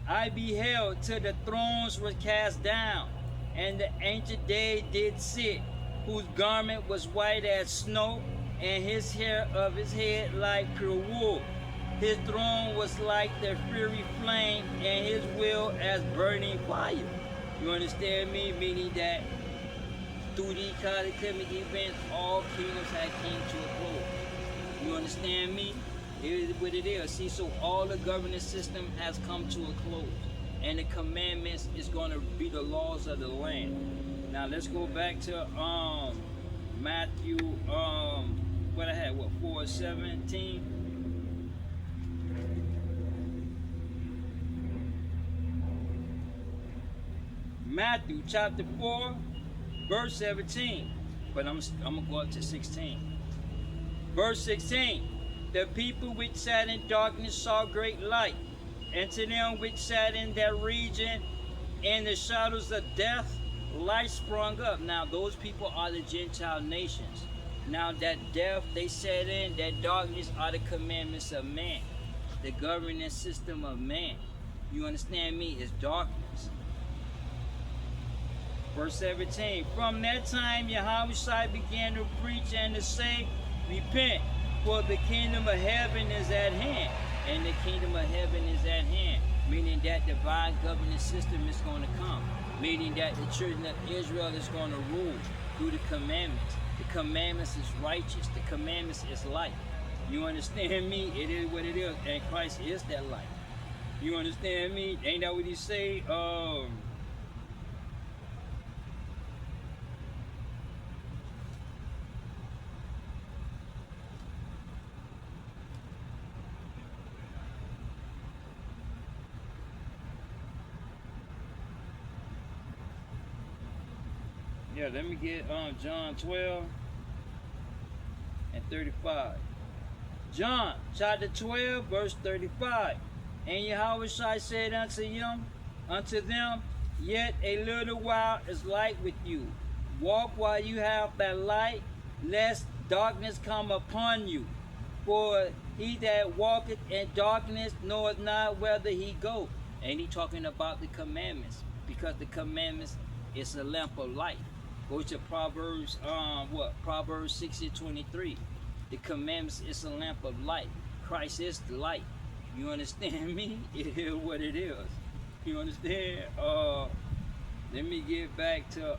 I beheld till the thrones were cast down, and the ancient day did sit, whose garment was white as snow, and his hair of his head like pure wool. His throne was like the fiery flame, and his will as burning fire. You understand me? Meaning that through these cataclysmic events, all kingdoms had came to a close. You understand me? It is what it is. See, so all the governing system has come to a close, and the commandments is going to be the laws of the land. Now let's go back to Matthew 4:17. Matthew chapter 4 verse 17, but I'm gonna go up to 16. Verse 16. The people which sat in darkness saw great light, and to them which sat in that region in the shadows of death, light sprung up. Now those people are the Gentile nations. Now that death they sat in, that darkness, are the commandments of man, the governing system of man. You understand me? It's darkness. Verse 17. From that time Yahushua began to preach and to say, repent, for the kingdom of heaven is at hand. And the kingdom of heaven is at hand. Meaning that divine governing system is going to come, meaning that the children of Israel is going to rule through the commandments. The commandments is righteous. The commandments is light. You understand me? It is what it is, and Christ is that light. You understand me? Ain't that what he say? Yeah, let me get John 12 and 35. John chapter 12, verse 35. And Yahweh said unto them, Yet a little while is light with you. Walk while you have that light, lest darkness come upon you. For he that walketh in darkness knoweth not whither he goeth. And he talking about the commandments, because the commandments is a lamp of light. Go to Proverbs, Proverbs 6:23. The commandments is a lamp of light. Christ is the light. You understand me? It is what it is. You understand? Let me get back to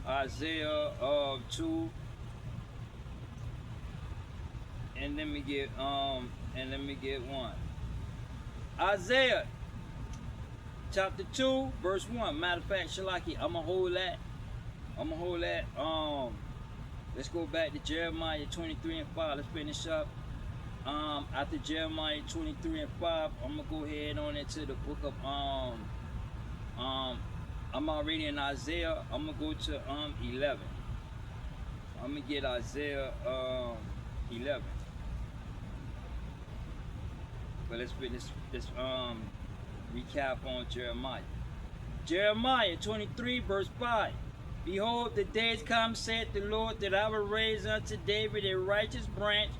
Isaiah 2. And let me get 1. Isaiah chapter 2, verse 1. Matter of fact, Shalaki, I'ma hold that. Let's go back to Jeremiah 23 and 5. Let's finish up. After Jeremiah 23 and 5, I'm gonna go ahead on into the book of I'm already in Isaiah. I'm gonna go to 11. I'm gonna get Isaiah 11. But let's finish this recap on Jeremiah. Jeremiah 23 verse 5. Behold, the days come, saith the Lord, that I will raise unto David a righteous branch,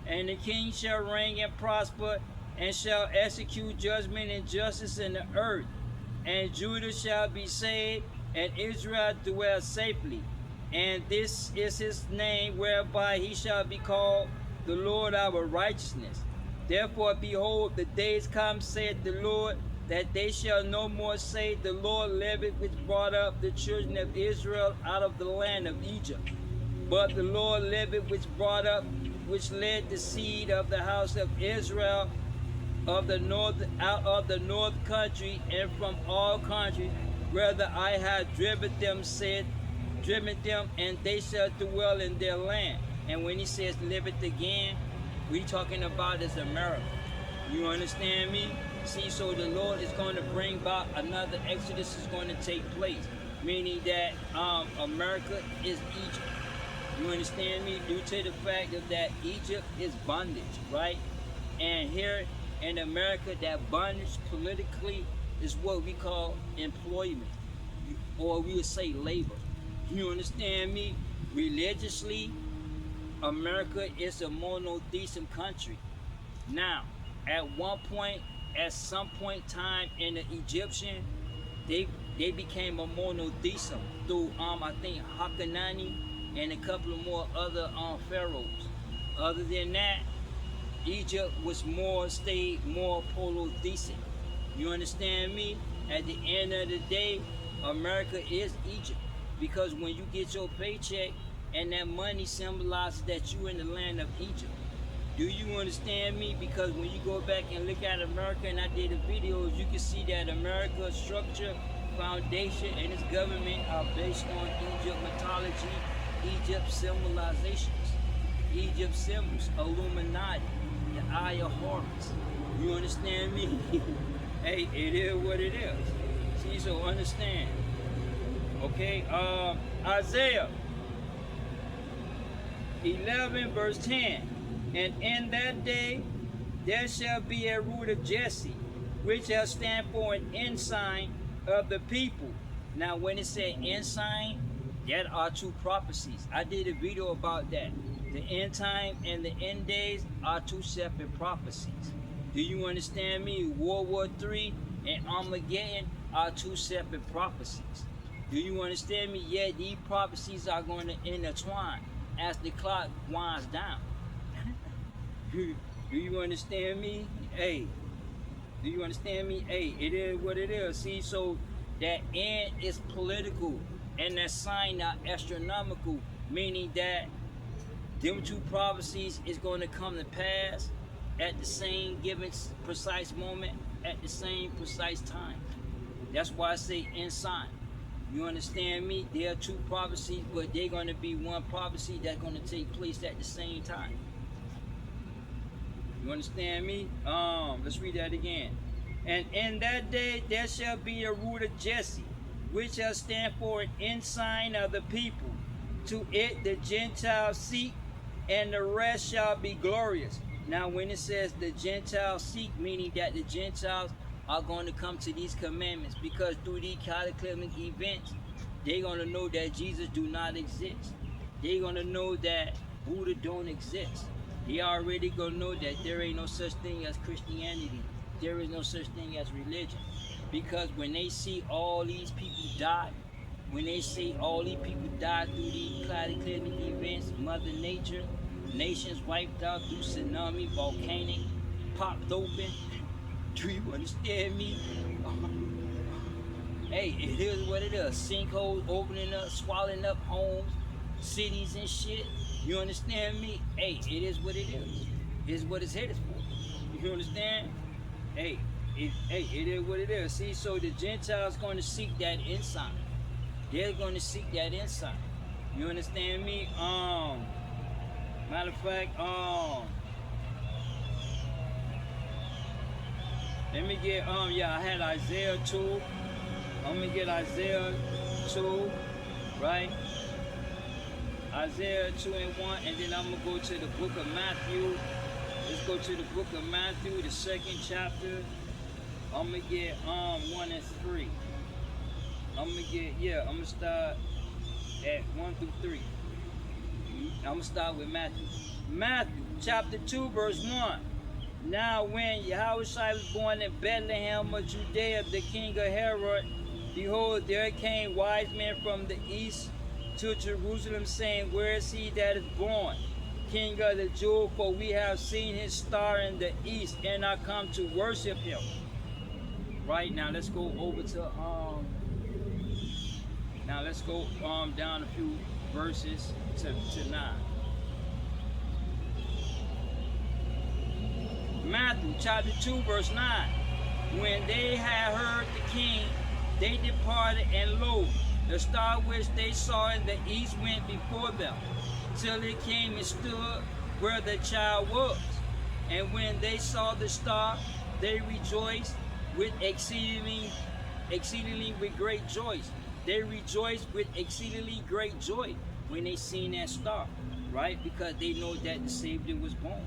and the king shall reign and prosper, and shall execute judgment and justice in the earth. And Judah shall be saved, and Israel dwell safely. And this is his name, whereby he shall be called the Lord our righteousness. Therefore, behold, the days come, saith the Lord, that they shall no more say, the Lord liveth, which brought up the children of Israel out of the land of Egypt. But the Lord liveth, which led the seed of the house of Israel of the north, out of the north country, and from all countries, whether I have driven them, and they shall dwell in their land. And when he says liveth again, we talking about is America. You understand me? See, so the Lord is going to bring about another Exodus is going to take place, meaning that America is Egypt. You understand me? Due to the fact that Egypt is bondage, right? And here in America, that bondage politically is what we call employment, or we would say labor. You understand me? Religiously, America is a monotheism country. Now, at some point in time in the Egyptian, they became a monotheism through I think Hakanani and a couple of more other pharaohs. Other than that, Egypt was stayed more polytheistic. You understand me? At the end of the day, America is Egypt, because when you get your paycheck and that money symbolizes that you in the land of Egypt. Do you understand me? Because when you go back and look at America, and I did the videos, you can see that America's structure, foundation, and its government are based on Egypt mythology, Egypt symbolizations, Egypt symbols, Illuminati, the Eye of Horus. You understand me? Hey, it is what it is. See, so understand. Okay, Isaiah 11 verse 10. And in that day there shall be a root of Jesse, which shall stand for an ensign of the people. Now when it said ensign, that are two prophecies. I did a video about that. The end time and the end days are two separate prophecies. Do you understand me? World War III and Armageddon are two separate prophecies. Do you understand me? Yeah, these prophecies are going to intertwine as the clock winds down. Do you understand me? Hey, Do you understand me? Hey, it is what it is. See, so that end is political and that sign are astronomical, meaning that them two prophecies is going to come to pass at the same given precise moment, at the same precise time. That's why I say in sign. You understand me? There are two prophecies, but they're going to be one prophecy that's going to take place at the same time. You understand me? Let's read that again. And in that day there shall be a root of Jesse, which shall stand for an ensign of the people. To it the Gentiles seek, and the rest shall be glorious. Now when it says the Gentiles seek, meaning that the Gentiles are going to come to these commandments, because through these cataclysmic events, they're going to know that Jesus do not exist. They're going to know that Buddha don't exist. They already going to know that there ain't no such thing as Christianity. There is no such thing as religion. Because when they see all these people die, when they see all these people die through these cataclysmic events, Mother Nature, nations wiped out through tsunami, volcanic, popped open. Do you understand me? Hey, it is what it is. Sinkholes opening up, swallowing up homes, cities and shit. You understand me? Hey, it is what it is. It's what it's headed for. You understand? Hey, it is what it is. See, so the Gentiles going to seek that insight. They're going to seek that insight. You understand me? Matter of fact, let me get, yeah, I had Isaiah 2. I'm going to get Isaiah 2, right? Isaiah 2 and 1, and then I'm going to go to the book of Matthew. Let's go to the book of Matthew, the 2nd chapter. I'm going to get 1 and 3. I'm going to get, yeah, I'm going to start at 1 through 3. I'm going to start with Matthew. Matthew chapter 2, verse 1. Now when Yahushua was born in Bethlehem of Judea, the king of Herod, behold, there came wise men from the east to Jerusalem, saying, where is he that is born, King of the Jews? For we have seen his star in the east, and are come to worship him. Right, now let's go over to now let's go down a few verses to 9. Matthew chapter 2, verse 9. When they had heard the king, they departed, and lo, the star which they saw in the east went before them, till it came and stood where the child was. And when they saw the star, they rejoiced with exceedingly with great joy. They rejoiced with exceedingly great joy when they seen that star, right? Because they know that the Savior was born.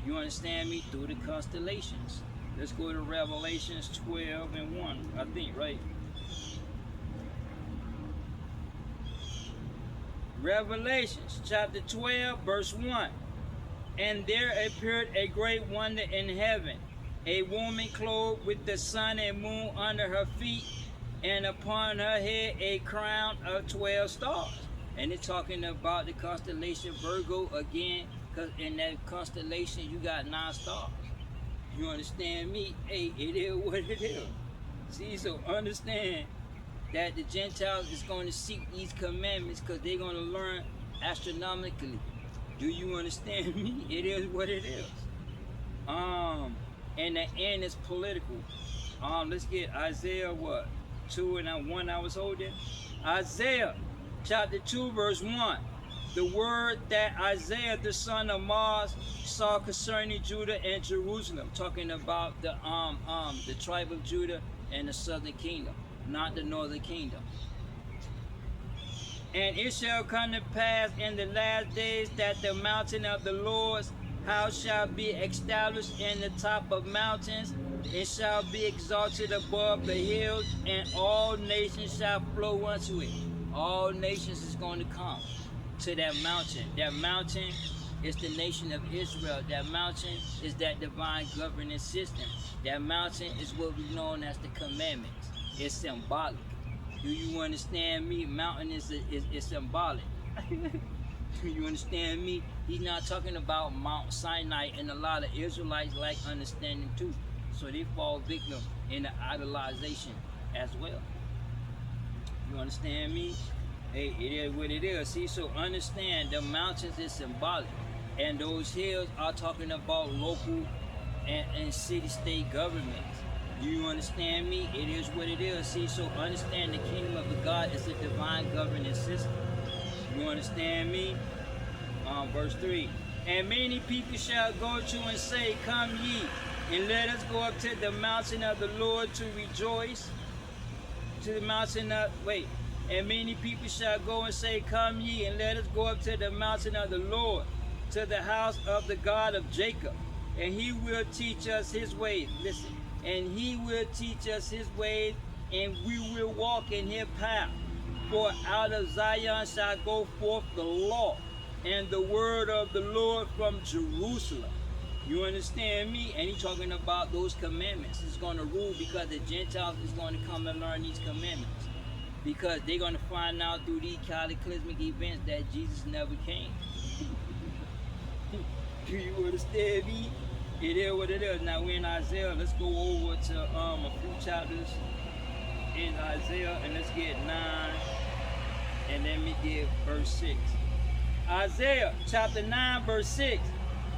You understand me? Through the constellations. Let's go to Revelations 12 and 1, I think, right? Revelations chapter 12, verse 1. And there appeared a great wonder in heaven, a woman clothed with the sun and moon under her feet, and upon her head a crown of 12 stars. And it's talking about the constellation Virgo again, because in that constellation you got 9 stars. You understand me? Hey, it is what it is. See, so understand that the Gentiles is going to seek these commandments because they're going to learn astronomically. Do you understand me? It is what it is. And the end is political. Let's get Isaiah 2 and 1 I was holding. Isaiah chapter 2 verse 1. The word that Isaiah the son of Mars saw concerning Judah and Jerusalem, talking about the tribe of Judah and the southern kingdom, not the northern kingdom. And it shall come to pass in the last days that the mountain of the Lord's house shall be established in the top of mountains, it shall be exalted above the hills, and all nations shall flow unto it. All nations is going to come to that mountain. That mountain is the nation of Israel. That mountain is that divine governing system. That mountain is what we know as the commandments. It's symbolic. Do you understand me? Mountain is symbolic. Do you understand me? He's not talking about Mount Sinai, and a lot of Israelites like understanding too. So they fall victim in the idolization as well. You understand me? Hey, it is what it is. See, so understand the mountains is symbolic. And those hills are talking about local and city-state governments. You understand me? It is what it is. See, so understand the kingdom of the God is a divine governing system. You understand me? Verse 3. And many people shall go to and say, Come ye, and let us go up to the mountain of the Lord to rejoice. To the mountain of, and many people shall go and say, Come ye, and let us go up to the mountain of the Lord, to the house of the God of Jacob, and he will teach us his ways. Listen, and he will teach us his ways, and we will walk in his path. For out of Zion shall go forth the law, and the word of the Lord from Jerusalem. You understand me? And he's talking about those commandments. It's going to rule because the Gentiles is going to come and learn these commandments. Because they're going to find out through these cataclysmic events that Jesus never came. Do you understand me? It is what it is. Now we're in Isaiah. Let's go over to a few chapters in Isaiah, and let's get 9, and let me get verse 6. Isaiah chapter 9, verse 6.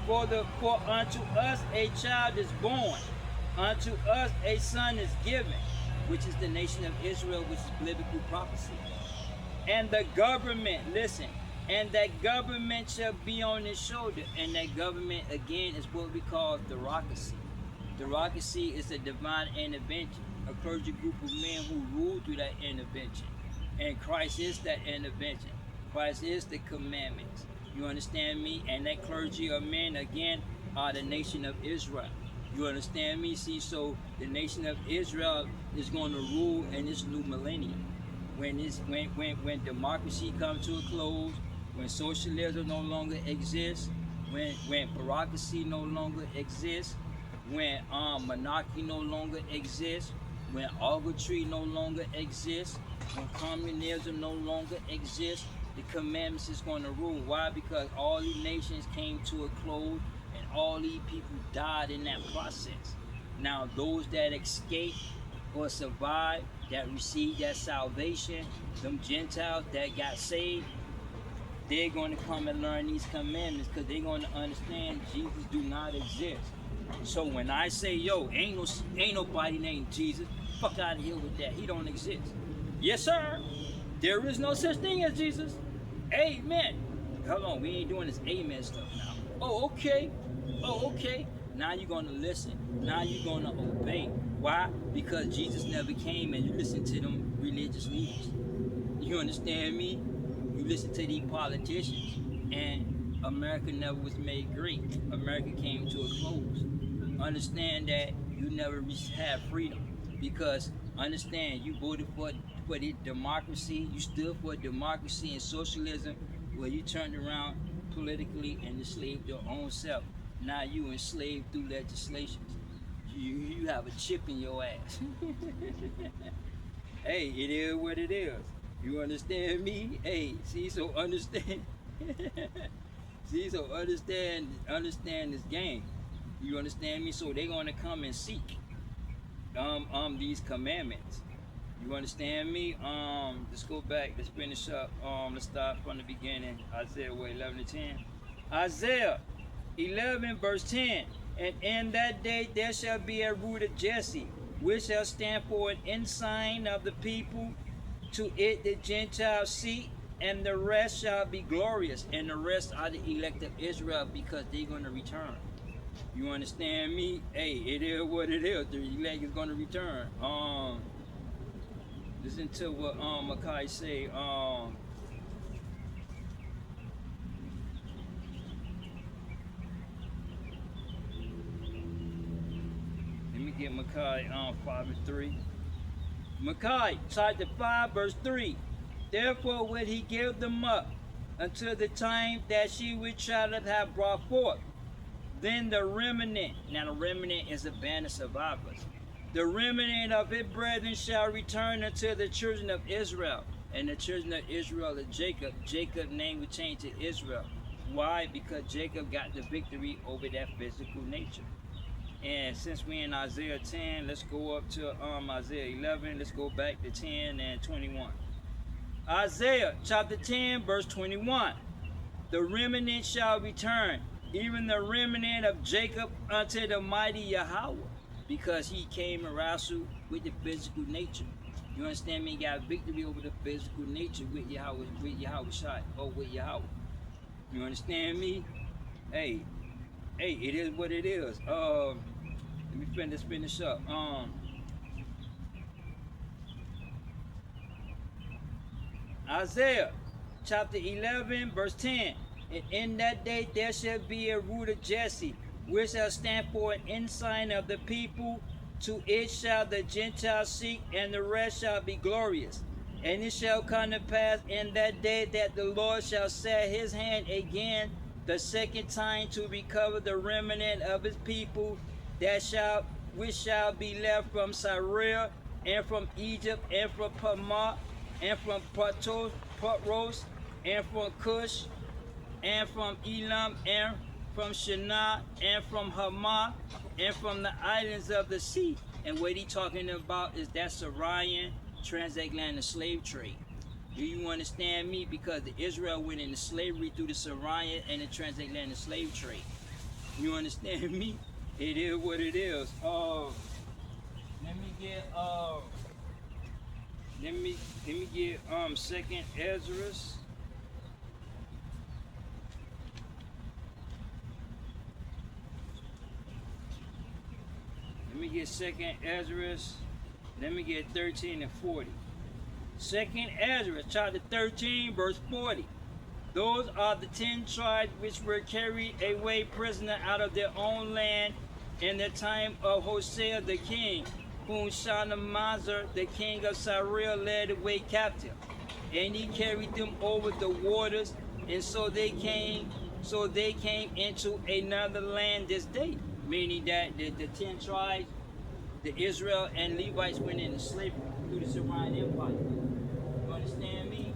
For unto us a child is born, unto us a son is given, which is the nation of Israel, which is biblical prophecy. And the government, listen, and that government shall be on his shoulder. And that government, again, is what we call theocracy. Theocracy is a divine intervention, a clergy group of men who rule through that intervention. And Christ is that intervention. Christ is the commandments. You understand me? And that clergy of men, again, are the nation of Israel. You understand me? See, so the nation of Israel is going to rule in this new millennium. When democracy comes to a close, when socialism no longer exists, when bureaucracy no longer exists, when monarchy no longer exists, when arbitrary no longer exists, when communism no longer exists, the commandments is going to rule. Why? Because all these nations came to a close and all these people died in that process. Now those that escape or survive, that receive that salvation, them Gentiles that got saved, they're going to come and learn these commandments because they're going to understand Jesus do not exist. So when I say, yo, ain't nobody named Jesus, fuck out of here with that. He don't exist. Yes, sir. There is no such thing as Jesus. Amen. Hold on, we ain't doing this amen stuff now. Oh, okay. Now you're going to listen. Now you're going to obey. Why? Because Jesus never came and you listen to them religious leaders. You understand me? You listen to these politicians. And America never was made great. America came to a close. Understand that you never had freedom. Because understand, you voted for the democracy, you stood for democracy and socialism, where you turned around politically and enslaved your own self. Now you enslaved through legislations. You have a chip in your ass. Hey, it is what it is. You understand me? Hey, see, so understand. See, so understand this game. You understand me? So they're gonna come and seek these commandments. You understand me? Let's go back. Let's finish up. Let's start from the beginning. Isaiah 11 to 10. Isaiah 11 verse 10. And in that day there shall be a root of Jesse, which shall stand for an ensign of the people. To it the Gentiles seek, and the rest shall be glorious. And the rest are the elect of Israel, because they're going to return. You understand me? Hey, it is what it is. The elect is going to return. Listen to what Makai say. Let me get Makai 5 and 3. Makai chapter 5 verse 3. Therefore would he give them up until the time that she which shall have brought forth. Then the remnant, now the remnant is a band of survivors. The remnant of his brethren shall return unto the children of Israel. And the children of Israel are Jacob. Jacob's name was changed to Israel. Why? Because Jacob got the victory over that physical nature. And since we're in Isaiah 10, let's go up to Isaiah 11. Let's go back to 10 and 21. Isaiah chapter 10, verse 21. The remnant shall return, even the remnant of Jacob unto the mighty Yahweh, because he came and wrestled with the physical nature. You understand me? He got victory over the physical nature with Yahweh shot, or with Yahweh. You understand me? Hey, it is what it is. Let me finish up. Isaiah chapter 11, verse 10. And in that day there shall be a root of Jesse, which shall stand for an ensign of the people. To it shall the Gentiles seek, and the rest shall be glorious. And it shall come to pass in that day that the Lord shall set his hand again the second time to recover the remnant of his people, which shall be left from Syria, and from Egypt, and from Palmah, and from Patros, and from Cush, and from Elam, and from Shinar, and from Hamath, and from the islands of the sea. And what he talking about is that Syrian transatlantic slave trade. Do you understand me? Because the Israel went into slavery through the Syrian and the transatlantic slave trade. You understand me? It is what it is. Let me get second Ezra. Let me get second Ezra. Let me get 13 and 40. Second Ezra chapter 13 verse 40. Those are the 10 tribes which were carried away prisoner out of their own land in the time of Hosea the king, whom Shalmaneser the king of Syria led away captive. And he carried them over the waters, and so they came into another land this day. Meaning that the 10 tribes, the Israel and Levites went into slavery through the Syrian Empire. You understand me?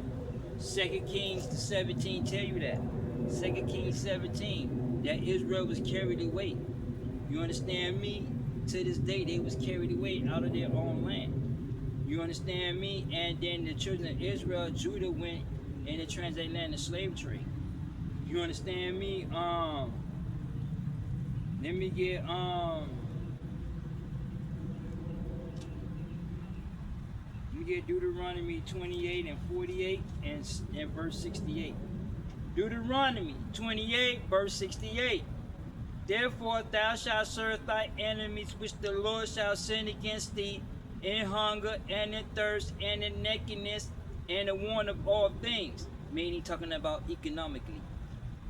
2 Kings 17 tell you that. 2 Kings 17, that Israel was carried away. You understand me? To this day, they was carried away out of their own land. You understand me? And then the children of Israel, Judah went in the transatlantic slave trade. You understand me? Let me get Deuteronomy 28 and 48 and verse 68. Deuteronomy 28 verse 68. Therefore thou shalt serve thy enemies, which the Lord shall send against thee, in hunger and in thirst and in nakedness and the want of all things. Meaning talking about economically.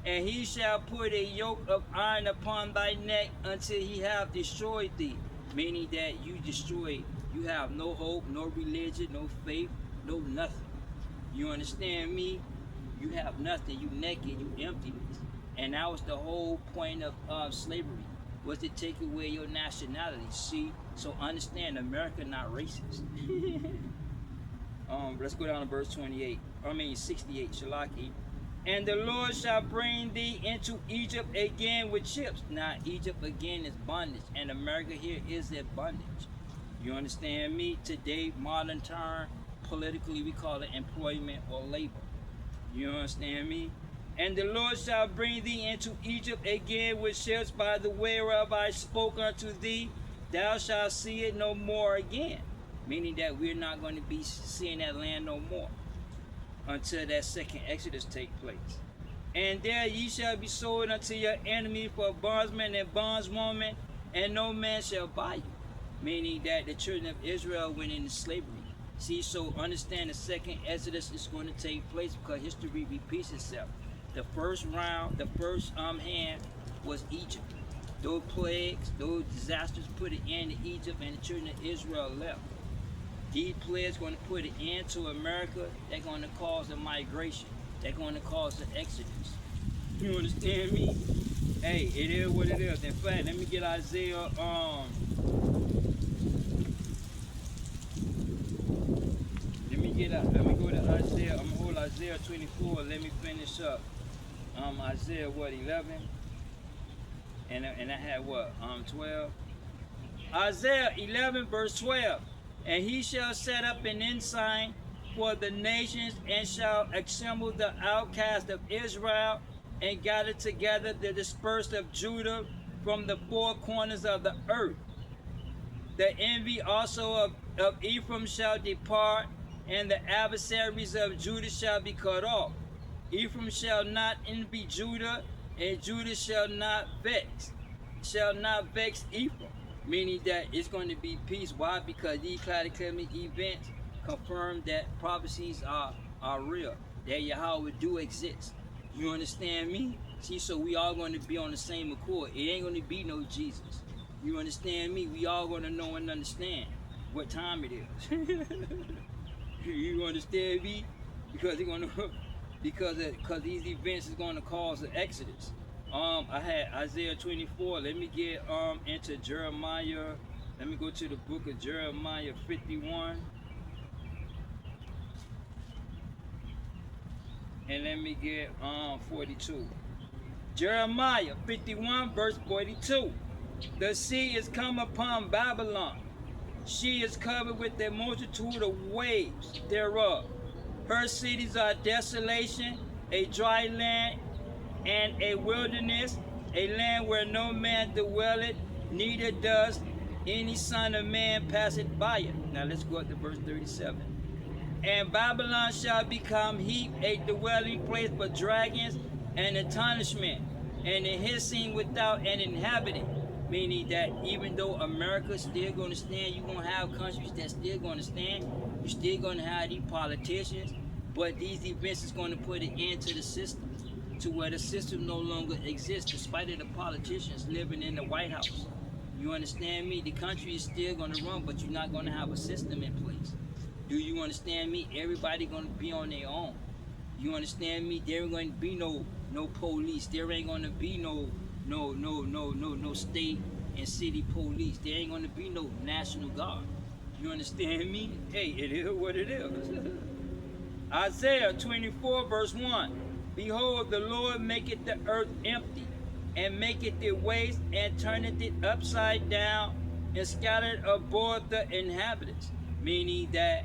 And he shall put a yoke of iron upon thy neck until he have destroyed thee. Meaning that you destroyed. You have no hope, no religion, no faith, no nothing. You understand me? You have nothing. You naked, you emptiness. And that was the whole point of slavery, was to take away your nationality. See? So understand, America not racist. Let's go down to verse 68. 68, Shalaki. And the Lord shall bring thee into Egypt again with ships. Now, Egypt again is bondage, and America here is in bondage. You understand me? Today, modern term, politically, we call it employment or labor. You understand me? And the Lord shall bring thee into Egypt again with ships, by the way whereof I spoke unto thee. Thou shalt see it no more again. Meaning that we're not going to be seeing that land no more until that second Exodus take place. And there ye shall be sold unto your enemy for bondsmen and bondswomen, and no man shall buy you. Meaning that the children of Israel went into slavery. See, so understand the second Exodus is going to take place because history repeats itself. The first round, the first hand was Egypt. Those plagues, those disasters put an end to Egypt, and the children of Israel left. These plagues going to put an end to America. They're going to cause a migration. They're going to cause an exodus. You understand me? Hey, it is what it is. In fact, let me get Isaiah. Let me go to Isaiah. I'm gonna hold Isaiah 24. Let me finish up. Isaiah 11, and I had what 12. Isaiah 11 verse 12. And he shall set up an ensign for the nations, and shall assemble the outcast of Israel, and gather together the dispersed of Judah from the four corners of the earth. The envy also of Ephraim shall depart, and the adversaries of Judah shall be cut off. Ephraim shall not envy Judah, and Judah shall not vex Ephraim. Meaning that it's going to be peace. Why? Because these cataclysmic events confirm that prophecies are real. That Yahweh do exist. You understand me? See, so we all going to be on the same accord. It ain't going to be no Jesus. You understand me? We all going to know and understand what time it is. You understand me? Because they're going to, because these events is going to cause an exodus. I had Isaiah 24. Let me get into Jeremiah. Let me go to the book of Jeremiah 51. And let me get 42. Jeremiah 51 verse 42. The sea is come upon Babylon. She is covered with a multitude of waves thereof. Her cities are desolation, a dry land, and a wilderness, a land where no man dwelleth, neither does any son of man pass it by it. Now let's go up to verse 37. And Babylon shall become heap, a dwelling place for dragons, and astonishment, and a hissing without an inhabitant. Meaning that even though America's still going to stand, you're going to have countries that still going to stand. You're still going to have these politicians. But these events is going to put an end to the system, to where the system no longer exists, despite of the politicians living in the White House. You understand me? The country is still going to run, but you're not going to have a system in place. Do you understand me? Everybody going to be on their own. You understand me? There ain't going to be no police. There ain't going to be no state and city police. There ain't going to be no National Guard. You understand me? Hey, it is what it is. Isaiah 24 verse 1. Behold, the Lord maketh the earth empty, and maketh it waste, and turneth it upside down, and scattered abroad the inhabitants. Meaning that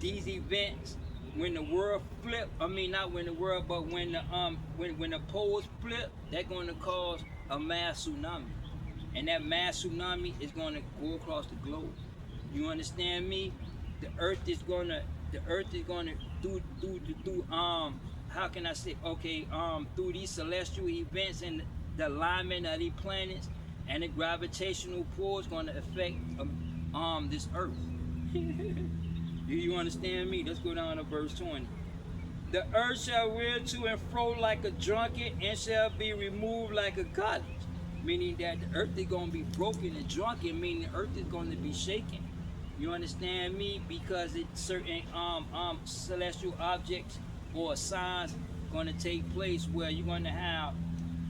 these events, when the world flip, I mean not when the world, but when the poles flip, they're going to cause a mass tsunami, and that mass tsunami is going to go across the globe. You understand me? The earth is going to through how can I say, okay, through these celestial events and the alignment of these planets and the gravitational pull is going to affect this earth. Do you understand me? Let's go down to verse 20. The earth shall rear to and fro like a drunkard, and shall be removed like a cottage. Meaning that the earth is going to be broken and drunken, meaning the earth is going to be shaken. You understand me? Because it's certain celestial objects or signs going to take place where you're going to have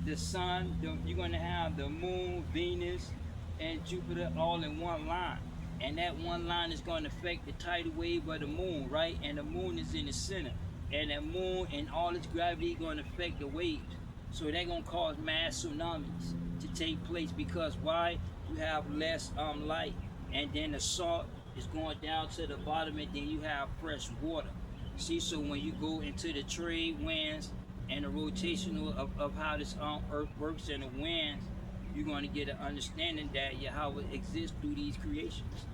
the sun, you're going to have the moon, Venus, and Jupiter all in one line. And that one line is going to affect the tidal wave of the moon, right? And the moon is in the center. And the moon and all its gravity is going to affect the waves. So they're going to cause mass tsunamis to take place. Because why? You have less light. And then the salt is going down to the bottom, and then you have fresh water. See, so when you go into the trade winds and the rotational of how this earth works and the winds, you're going to get an understanding that Yahweh exists through these creations.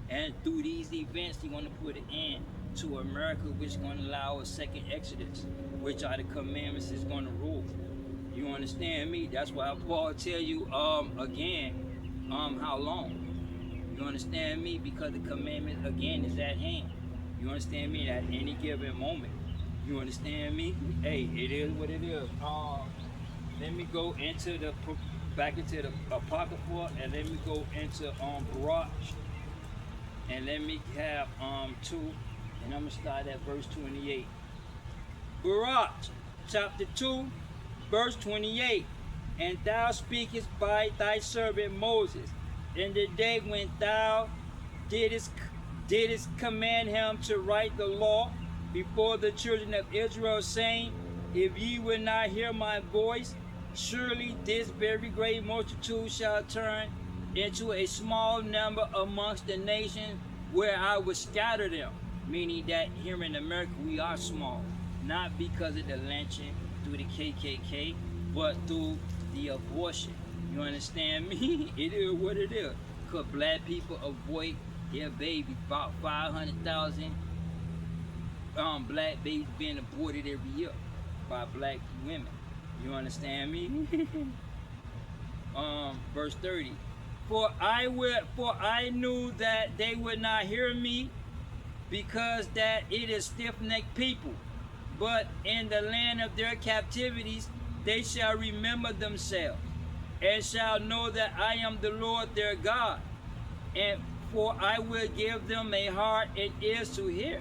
And through these events, you're going to put an end to America, which is going to allow a second exodus, which are the commandments is going to rule. You understand me? That's why Paul tell you again, how long. You understand me? Because the commandment again is at hand. You understand me? At any given moment. You understand me? Hey, it is what it is. Let me go into back into the Apocrypha, and let me go into Baruch, and let me have 2, and I'm gonna start at verse 28. Baruch chapter 2 verse 28. And thou speakest by thy servant Moses in the day when thou didst command him to write the law before the children of Israel, saying, if ye will not hear my voice, surely this very great multitude shall turn into a small number amongst the nations where I would scatter them. Meaning that here in America we are small, not because of the lynching through the KKK, but through the abortion. You understand me? It is what it is. Because black people avoid their baby. About 500,000 black babies being aborted every year by black women. You understand me? Verse 30. For I knew that they would not hear me, because that it is stiff-necked people. But in the land of their captivities they shall remember themselves, and shall know that I am the Lord their God. And for I will give them a heart and ears to hear.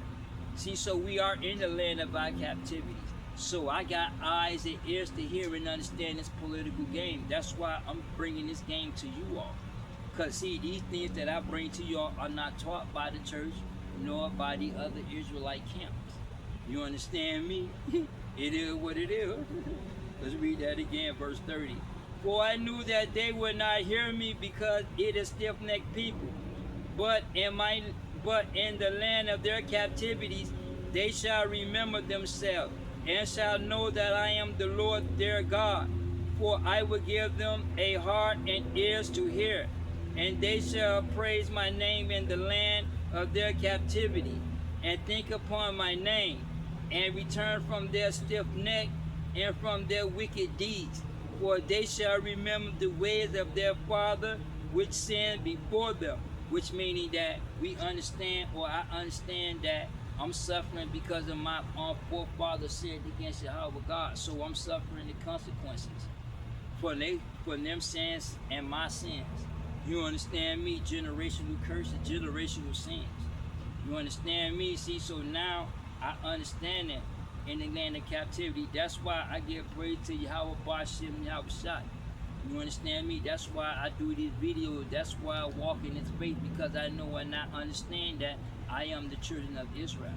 See, so we are in the land of our captivities. So I got eyes and ears to hear and understand this political game. That's why I'm bringing this game to you all. Because see, these things that I bring to y'all are not taught by the church nor by the other Israelite camps. You understand me? It is what it is. Let's read that again, verse 30. For I knew that they would not hear me, because it is stiff-necked people. But in the land of their captivities they shall remember themselves, and shall know that I am the Lord their God. For I will give them a heart and ears to hear, and they shall praise my name in the land of their captivity, and think upon my name, and return from their stiff neck and from their wicked deeds. For they shall remember the ways of their father, which sinned before them. Which meaning that we understand, or I understand, that I'm suffering because of my forefathers sinned against Yahweh God. So I'm suffering the consequences for them sins and my sins. You understand me? Generational curses, generational sins. You understand me? See, so now I understand that in the land of captivity. That's why I give praise to Yahweh Bashim Yahweh Shai. You understand me? That's why I do these videos. That's why I walk in this faith, because I know and I understand that I am the children of Israel.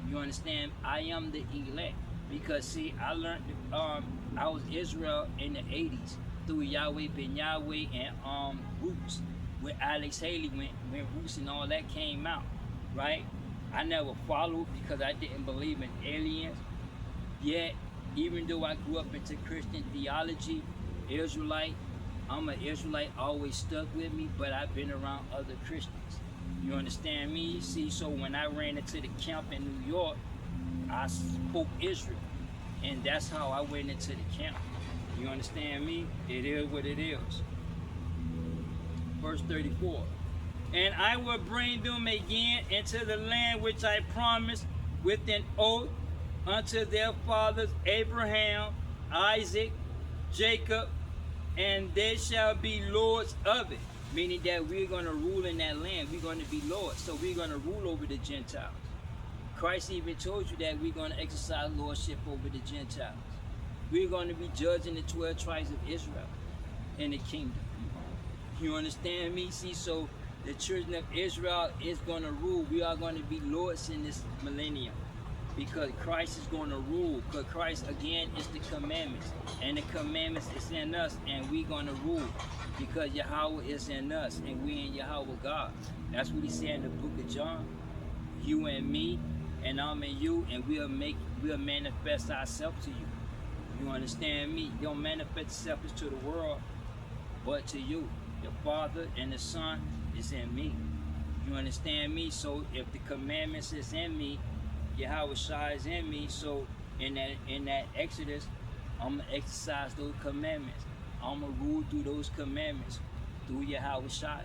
You understand? I am the elect. Because see, I learned I was Israel in the 80s through Yahweh Ben Yahweh and Roots, where Alex Haley when Roots and all that came out, right? I never followed because I didn't believe in aliens. Yet, even though I grew up into Christian theology, Israelite, I'm an Israelite, always stuck with me, but I've been around other Christians. You understand me? See, so when I ran into the camp in New York, I spoke Israel, and that's how I went into the camp. You understand me? It is what it is. Verse 34. And I will bring them again into the land which I promised with an oath unto their fathers Abraham, Isaac, Jacob, and they shall be lords of it. Meaning that we're going to rule in that land. We're going to be lords. So we're going to rule over the Gentiles. Christ even told you that we're going to exercise lordship over the Gentiles. We're going to be judging the 12 tribes of Israel in the kingdom. You understand me? See, so the children of Israel is going to rule. We are going to be lords in this millennium, because Christ is going to rule. Because Christ, again, is the commandments. And the commandments is in us, and we're going to rule. Because Yahweh is in us, and we in Yahweh God. That's what he said in the book of John. You and me, and I'm in you, and we'll manifest ourselves to you. You understand me? You don't manifest yourself to the world, but to you. The Father and the Son is in me. You understand me? So if the commandments is in me, Yahweh Shai is in me. So in that Exodus, I'm gonna exercise those commandments. I'm gonna rule through those commandments through Yahweh Shai.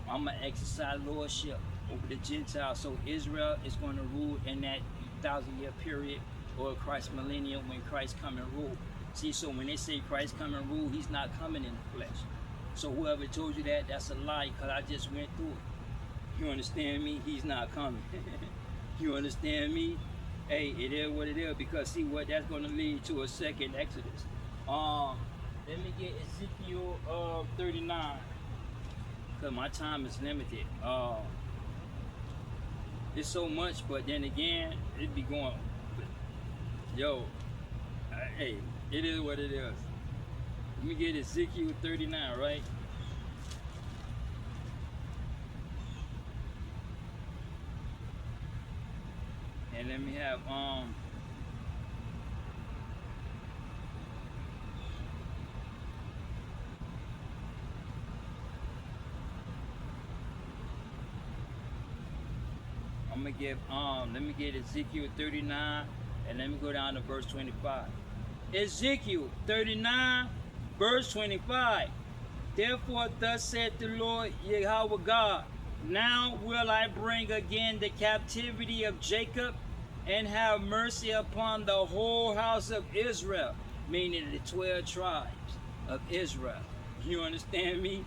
I'm gonna exercise lordship over the Gentiles. So Israel is gonna rule in that 1,000-year period, or Christ's millennium, when Christ come and rule. See, so when they say Christ come and rule, he's not coming in the flesh. So whoever told you that, that's a lie, because I just went through it. You understand me? He's not coming. You understand me? Hey, it is what it is, because see what that's going to lead to a second Exodus. Let me get Ezekiel 39, because my time is limited. It's so much, but then again, it be going. Yo, hey, it is what it is. Let me get Ezekiel 39, right? let me have I'm gonna give let me get Ezekiel 39 and let me go down to verse 25. Ezekiel 39 verse 25. Therefore thus saith the Lord Yahweh God, now will I bring again the captivity of Jacob and have mercy upon the whole house of Israel, meaning the 12 tribes of Israel. You understand me?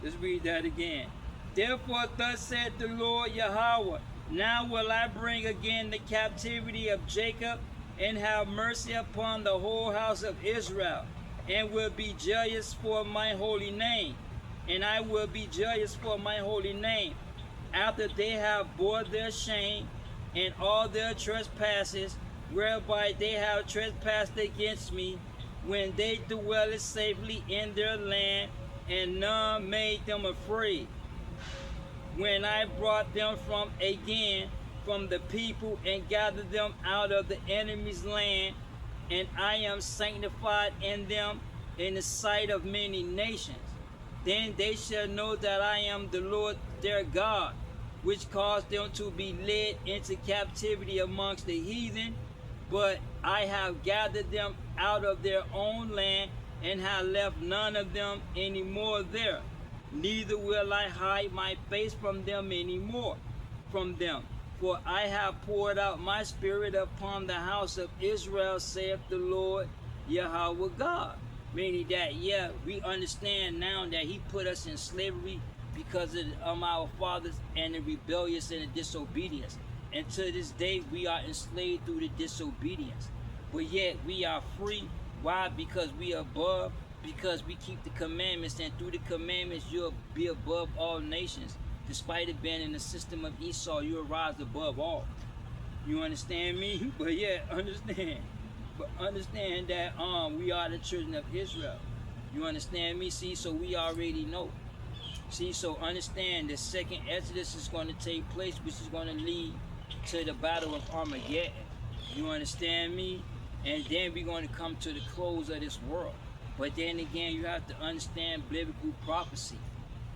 Let's read that again. Therefore thus saith the Lord Yahweh, now will I bring again the captivity of Jacob and have mercy upon the whole house of Israel, and will be jealous for my holy name. And I will be jealous for my holy name, after they have bore their shame and all their trespasses, whereby they have trespassed against me, when they dwelled safely in their land, and none made them afraid. When I brought them from again from the people and gathered them out of the enemy's land, and I am sanctified in them in the sight of many nations, then they shall know that I am the Lord their God, which caused them to be led into captivity amongst the heathen. But I have gathered them out of their own land, and have left none of them any more there. Neither will I hide my face from them any more from them. For I have poured out my spirit upon the house of Israel, saith the Lord Yahweh God. Meaning that, yeah, we understand now that he put us in slavery because of our fathers and the rebellious and the disobedience. And to this day, we are enslaved through the disobedience. But yet, we are free. Why? Because we are above. Because we keep the commandments. And through the commandments, you'll be above all nations. Despite it being in the system of Esau, you'll rise above all. You understand me? But yeah, understand. But understand that we are the children of Israel. You understand me? See, so we already know. See, so understand the second Exodus is going to take place, which is going to lead to the battle of Armageddon. You understand me? And then we're going to come to the close of this world. But then again, you have to understand biblical prophecy.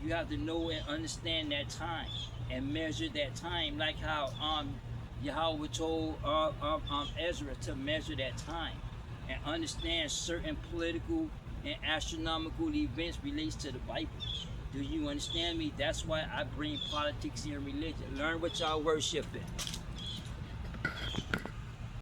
You have to know and understand that time and measure that time, like how Yahweh told Ezra to measure that time and understand certain political and astronomical events relates to the Bible. Do you understand me? That's why I bring politics and religion. Learn what y'all worshiping.